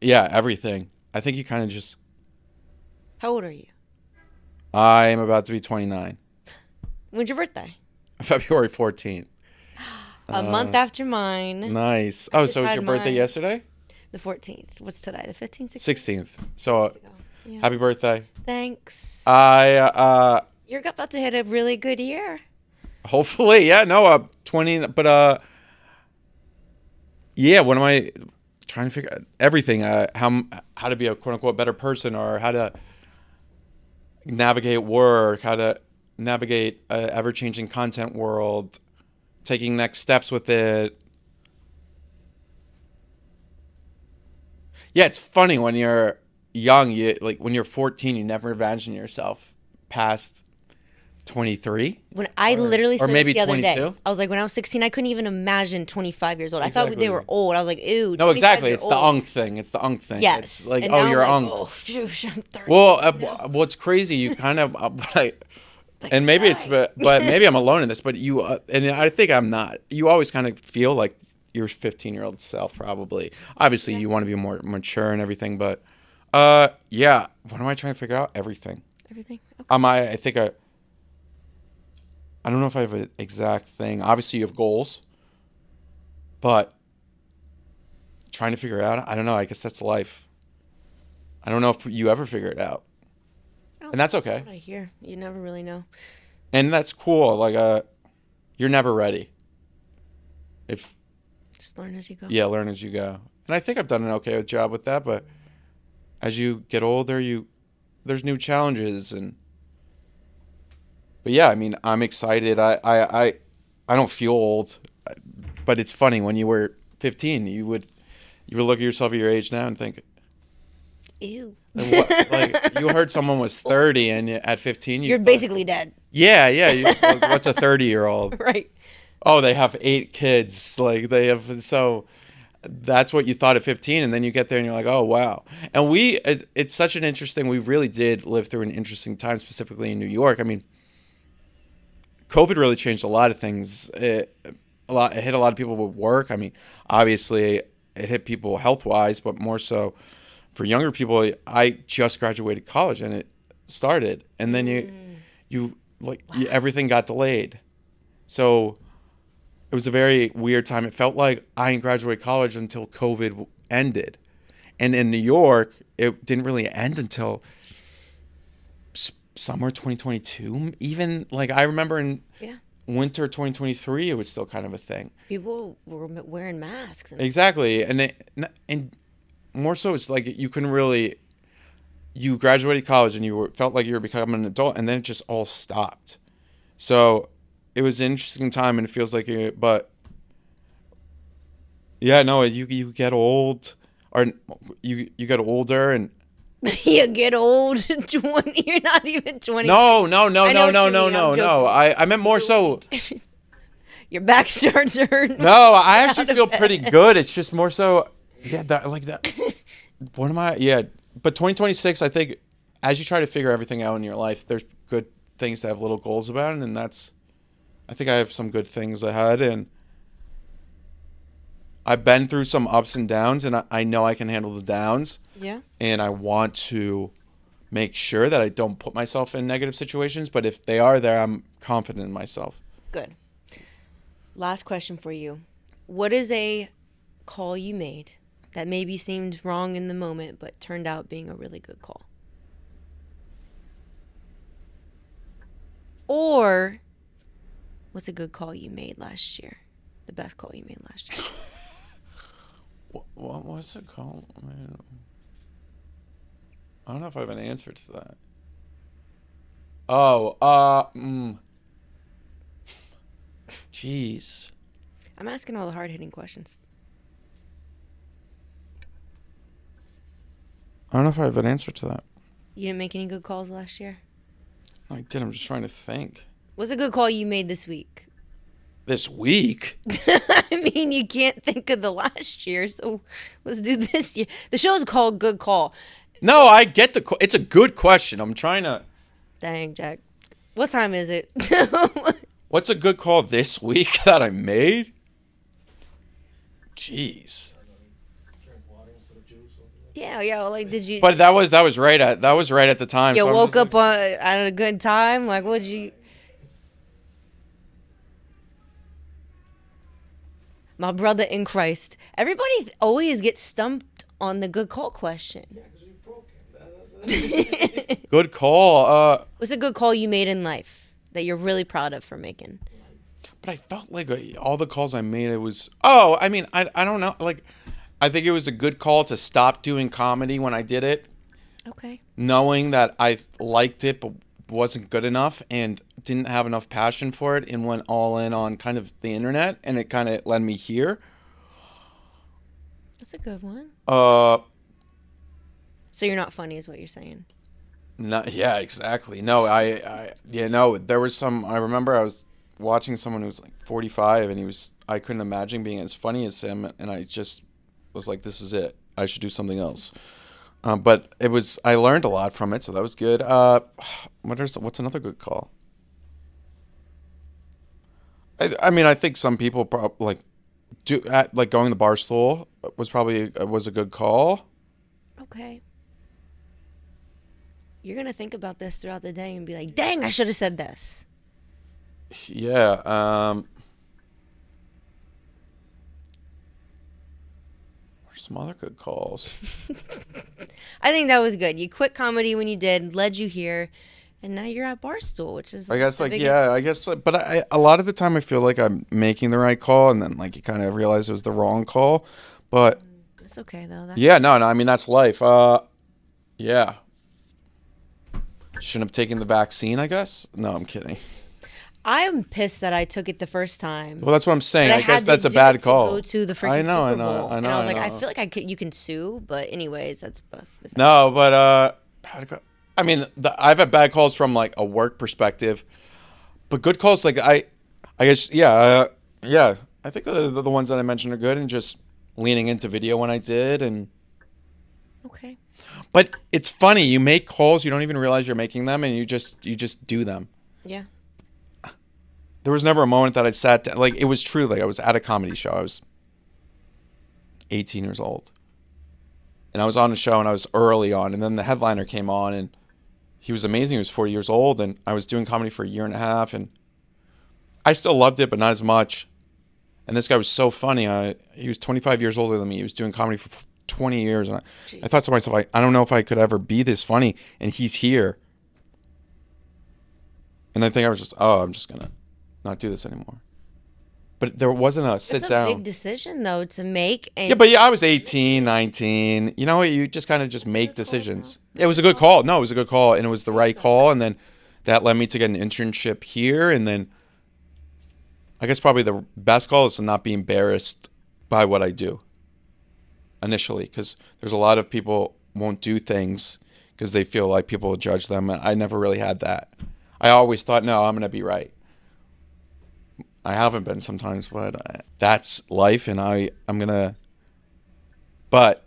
Everything. I think you kind of just... How old are you? I am about to be 29. When's your birthday? February 14th. A month after mine. Nice. Oh, so was your birthday yesterday? The 14th. What's today? The 15th? 16th. So, happy birthday. Thanks. You're about to hit a really good year. Hopefully, yeah. No, 20. But yeah. What am I trying to figure out? Everything. How to be a quote unquote better person, or how to navigate work, how to navigate an ever-changing content world, taking next steps with it. Yeah, it's funny when you're young, when you're 14, you never imagine yourself past 23. When I literally said this the other 22? day, I was like, when I was 16, I couldn't even imagine 25 years old. Exactly. I thought they were old. I was like, ew. No, exactly. It's the unk thing. It's the unk thing. Yes. It's like, oh, you're unk. Oh, phew, I'm 30. Well, what's crazy, you kind of and maybe but maybe I'm alone in this, but you and I think I'm not. You always kind of feel like your 15-year-old self, probably. Obviously, you want to be more mature and everything, but yeah. What am I trying to figure out? Everything. Okay. I think I don't know if I have an exact thing. Obviously, you have goals, but trying to figure it out, I don't know. I guess that's life. I don't know if you ever figure it out. And that's okay. That's what I hear. You never really know. And that's cool. You're never ready. Just learn as you go. Yeah, learn as you go. And I think I've done an okay job with that, but as you get older, there's new challenges but yeah, I mean, I'm excited. I don't feel old. but it's funny when you were 15, you would look at yourself at your age now and think, ew. like you heard someone was 30 and at 15 You're basically dead. Yeah. Like, what's a 30-year-old? Right. Oh, they have 8 kids. Like they have, so that's what you thought at 15, and then you get there and you're like, oh wow. And it's such an interesting. We really did live through an interesting time, specifically in New York. I mean, COVID really changed a lot of things. It hit a lot of people with work. I mean, obviously it hit people health-wise, but more so for younger people. I just graduated college and it started, and then everything got delayed. So it was a very weird time. It felt like I didn't graduate college until COVID ended. And in New York, it didn't really end until summer 2022. Even, like, I remember in winter 2023, it was still kind of a thing. People were wearing masks. Exactly. And more so, it's like you couldn't really... You graduated college and felt like you were becoming an adult, and then it just all stopped. So... It was an interesting time, and it feels like it, but yeah, no, you get old, or you get older, and you get old. 20, you're not even 20. No. I meant more so. Your back starts to hurt. No, I actually feel pretty good. It's just more so, yeah, that. What am I? Yeah, but 2026, I think, as you try to figure everything out in your life, there's good things to have little goals about, and that's. I think I have some good things ahead, and I've been through some ups and downs, and I know I can handle the downs. Yeah. And I want to make sure that I don't put myself in negative situations, but if they are there, I'm confident in myself. Good. Last question for you. What is a call you made that maybe seemed wrong in the moment, but turned out being a really good call? Or... what's a good call you made last year? The best call you made last year. What was it called? I don't know if I have an answer to that. Jeez. I'm asking all the hard-hitting questions. I don't know if I have an answer to that. You didn't make any good calls last year? I did. I'm just trying to think. What's a good call you made this week? This week? I mean, you can't think of the last year, so let's do this year. The show's called Good Call. No, I get it's a good question. I'm trying to... Dang, Jack. What time is it? What's a good call this week that I made? Jeez. Yeah, like, did you... But that was right at the time. You so woke up at a good time? Like, what'd you... My brother in Christ. Everybody always gets stumped on the good call question. Yeah, because you broke it. Good call. What's a good call you made in life that you're really proud of for making? But I felt like all the calls I made, it was... Oh, I mean, I don't know. Like, I think it was a good call to stop doing comedy when I did it. Okay. Knowing that I liked it but wasn't good enough and didn't have enough passion for it and went all in on kind of the internet, and it kind of led me here. That's a good one. So you're not funny is what you're saying. Yeah, exactly. No, there was some... I remember I was watching someone who was like 45, and I couldn't imagine being as funny as him, and I just was like, this is it. I should do something else. But I learned a lot from it, so that was good. What's another good call? I mean, I think some people going to the Barstool was a good call. Okay. You're gonna think about this throughout the day and be like, "Dang, I should have said this." Yeah. Some other good calls. I think that was good. You quit comedy when you did, led you here, and now you're at Barstool, which is... I guess, but a lot of the time I feel like I'm making the right call, and then, like, you kind of realize it was the wrong call, but... It's okay, though. No, I mean, that's life. Yeah. Shouldn't have taken the vaccine, I guess? No, I'm kidding. I'm pissed that I took it the first time. Well, that's what I'm saying. But I guess had that's to a do bad it to call. Go to the freaking I know, Super Bowl. I know. And I was like, know. I feel like you can sue, but anyways, that's. No, but I mean, I've had bad calls from like a work perspective, but good calls like I guess yeah. I think the ones that I mentioned are good, and just leaning into video when I did, and Okay. but it's funny, you make calls, you don't even realize you're making them, and you just do them. Yeah. There was never a moment that I sat down, like it was true, like I was at a comedy show. I was 18 years old. And I was on a show, and I was early on, and then the headliner came on, and he was amazing. He was 40 years old, and I was doing comedy for a year and a half, and I still loved it, but not as much. And this guy was so funny. He was 25 years older than me. He was doing comedy for 20 years, and I thought to myself, I don't know if I could ever be this funny, and he's here. And I think I was just, I'm just going to not do this anymore. But there wasn't a sit down. It's a big decision, though, to make. And yeah, but I was 18, 19. You know, you just kind of just make decisions. It was a good call. No, it was a good call, and it was the right call. And then that led me to get an internship here. And then I guess probably the best call is to not be embarrassed by what I do initially, because there's a lot of people won't do things because they feel like people will judge them. I never really had that. I always thought, no, I'm going to be right. I haven't been sometimes, but that's life, and I'm going to... But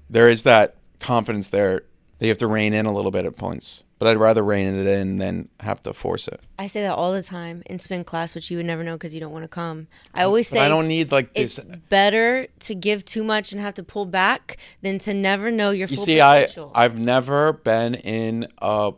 there is that confidence there that you have to rein in a little bit at points. But I'd rather rein it in than have to force it. I say that all the time in spin class, which you would never know because you don't want to come. I always say I don't need like this. It's better to give too much and have to pull back than to never know your full potential. potential. I've never been in a...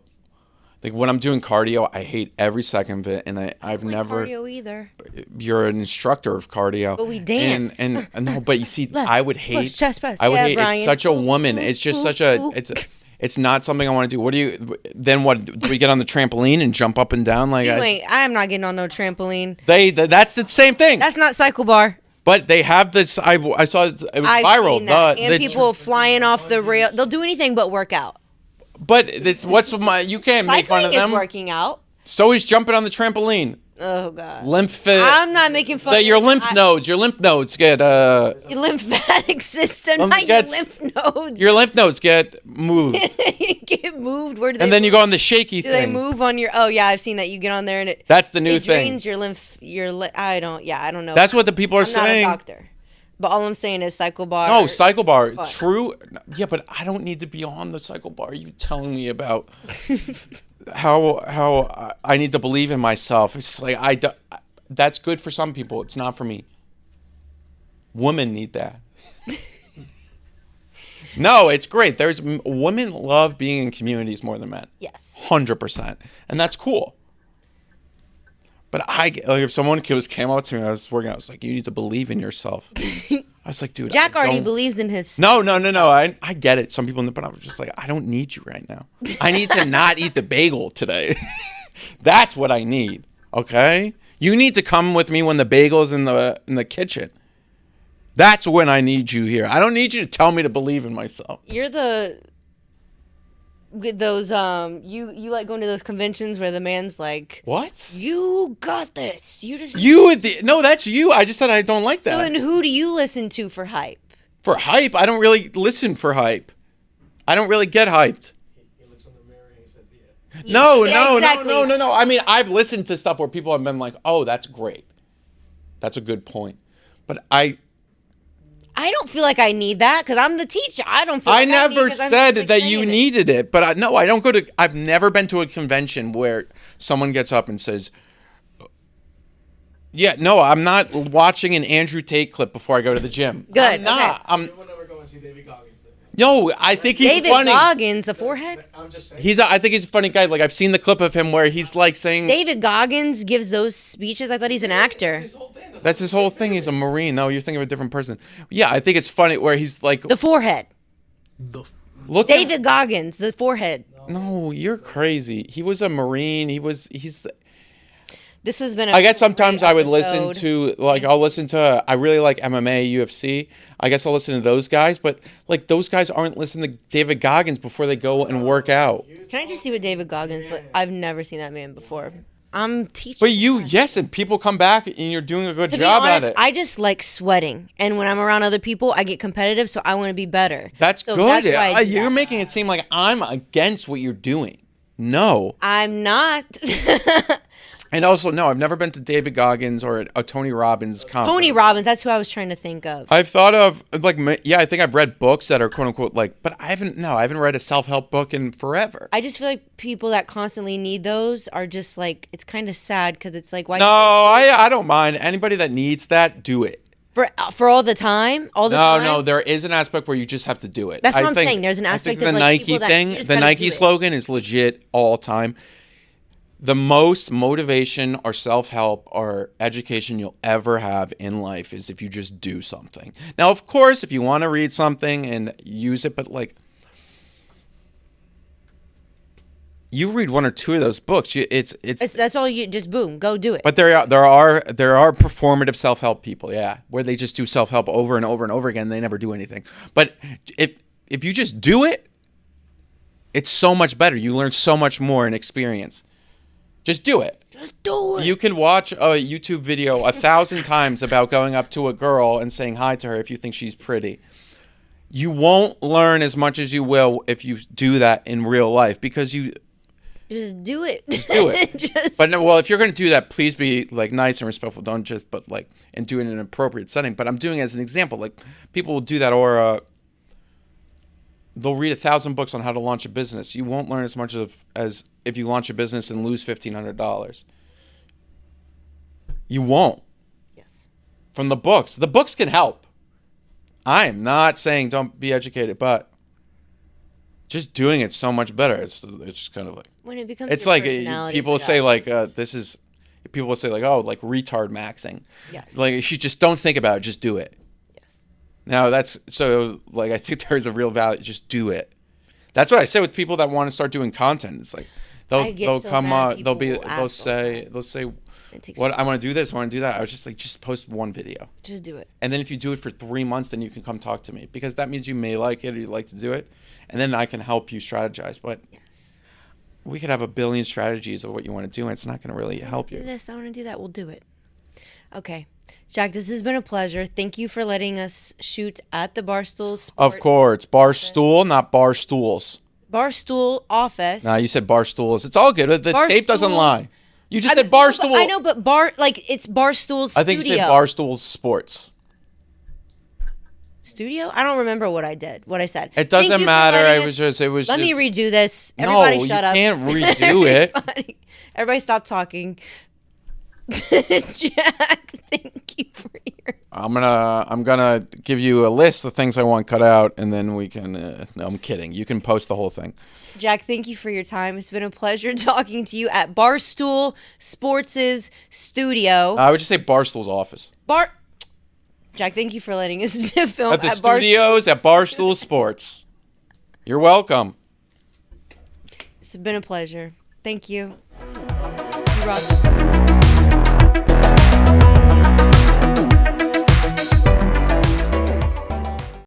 Like when I'm doing cardio, I hate every second of it, and I've never cardio either. You're an instructor of cardio, but we dance. And no, but you see, Left, I would hate. push, chest press. I would hate. Brian. It's such a woman. It's just such a. It's not something I want to do. What do you? Then what? Do we get on the trampoline and jump up and down like? I'm not getting on no trampoline. That's the same thing. That's not cycle bar. But they have this. I saw it was viral. Seen that. And people flying off the rail. They'll do anything but work out. But it's you can't make fun of them. Cycling is working out. So he's jumping on the trampoline. Oh God. I'm not making fun. Your lymph nodes get your lymphatic system, not your lymph nodes. Your lymph nodes get moved. Get moved. Where do they? And then you go on the shaky thing. Do they move on your? Oh yeah, I've seen that. You get on there and That's the new thing. It drains your lymph. I don't know. That's what the people are saying. I'm not a doctor. But all I'm saying is cycle bar. No, cycle bar. True. Yeah, but I don't need to be on the cycle bar. You telling me about how I need to believe in myself. It's like that's good for some people. It's not for me. Women need that. No, it's great. Women love being in communities more than men. Yes. 100%. And that's cool. But if someone came up to me, I was working out, I was like, you need to believe in yourself. I was like, dude, Jack already believes in his... No. I get it. Some people, but I was just like, I don't need you right now. I need to not eat the bagel today. That's what I need. Okay? You need to come with me when the bagel's in the kitchen. That's when I need you here. I don't need you to tell me to believe in myself. You're those you like going to those conventions where the man's like, what? You got this. No, that's you. I just said I don't like that. So then who do you listen to for hype? For hype? I don't really listen for hype. I don't really get hyped. He looks in the mirror and he says, No. Exactly. I mean, I've listened to stuff where people have been like, oh, that's great. That's a good point. But I don't feel like I need that because I'm the teacher. I don't feel like I never said that you needed it. But I don't go to... I've never been to a convention where someone gets up and says... Yeah, no, I'm not watching an Andrew Tate clip before I go to the gym. Good. I'm not. Okay. We'll never go and see David Goggins. No, I think he's David funny. Goggins, the forehead? I'm just saying. I think he's a funny guy. Like, I've seen the clip of him where he's like saying... David Goggins gives those speeches. I thought he's an actor. That's his whole thing. He's a Marine. No, you're thinking of a different person. Yeah, I think it's funny where he's like... The forehead. Look David Goggins, the forehead. No, you're crazy. He was a Marine. This has been I guess sometimes I would listen to, I really like MMA, UFC. I guess I'll listen to those guys, but like those guys aren't listening to David Goggins before they go and work out. Can I just see what David Goggins I've never seen that man before. I'm teaching. But you, class. yes, and people come back and you're doing a good To be job honest, at it. I just like sweating, and when I'm around other people, I get competitive, so I want to be better. That's So good. that's why I do You're that. making it seem like I'm against what you're doing. No. I'm not. And also, no, I've never been to David Goggins or a Tony Robbins conference. Tony Robbins, that's who I was trying to think of. I've thought of, like, I think I've read books that are quote unquote like, but I haven't read a self-help book in forever. I just feel like people that constantly need those are just like, it's kind of sad because it's like, why? No, I don't mind. Anybody that needs that, do it. For all the time? All the time? No, there is an aspect where you just have to do it. That's what I I'm think- saying. There's an I think aspect of, the like, Nike people that thing, you just the gotta Nike do it. slogan is legit all time. The most motivation or self-help or education you'll ever have in life is if you just do something. Now, of course, if you want to read something and use it, but like, you read one or two of those books, That's all you just boom, go do it. But there are performative self-help people, yeah, where they just do self-help over and over and over again. They never do anything. But if you just do it, it's so much better. You learn so much more in experience. Just do it. Just do it. You can watch a YouTube video 1,000 times about going up to a girl and saying hi to her if you think she's pretty. You won't learn as much as you will if you do that in real life because you just do it. just do it. But no, well, if you're going to do that, please be like nice and respectful. Don't just and do it in an appropriate setting. But I'm doing it as an example. Like people will do that, or they'll read 1,000 books on how to launch a business. You won't learn as much as if you launch a business and lose $1,500. You won't. Yes. From the books. The books can help. I'm not saying don't be educated, but just doing it's so much better. It's kind of like When it becomes it's your like personality, people it's say like, people will say like, oh, like retard maxing. Yes. Like you just don't think about it, just do it. yes. Now that's so like I think there's a real value. Just do it. That's what I say with people that want to start doing content. It's like I get they'll so come mad they'll people be will ask all the they'll say It takes what I want to do this, I want to do that. I was just like, just post one video. Just do it. And then if you do it for 3 months, then you can come talk to me because that means you may like it or you like to do it. And then I can help you strategize. But Yes. we could have a billion strategies of what you want to do, and it's not going to really help Do you. this. I want to do that. We'll do it. Okay. Jack, this has been a pleasure. Thank you for letting us shoot at the Barstool Sports. Of course. Bar stool, not bar stools. Barstool office. No, you said bar stools. It's all good. The Bar tape doesn't stools. lie. You just I mean, said bar but stool. I know, but it's Barstool Studio. I think you said bar stools sports. Studio? I don't remember what I said. It Thank doesn't you for matter. letting It us- was. Let me it's- redo this. No, Everybody you shut up. can't redo it. Everybody stop talking. Jack, thank you for your... I'm gonna give you a list of things I want cut out, and then we can. No, I'm kidding. You can post the whole thing. Jack, thank you for your time. It's been a pleasure talking to you at Barstool Sports' studio. I would just say Barstool's office. Jack, thank you for letting us film At the at studios at Barstool Sports. You're welcome. It's been a pleasure. Thank you. You rock.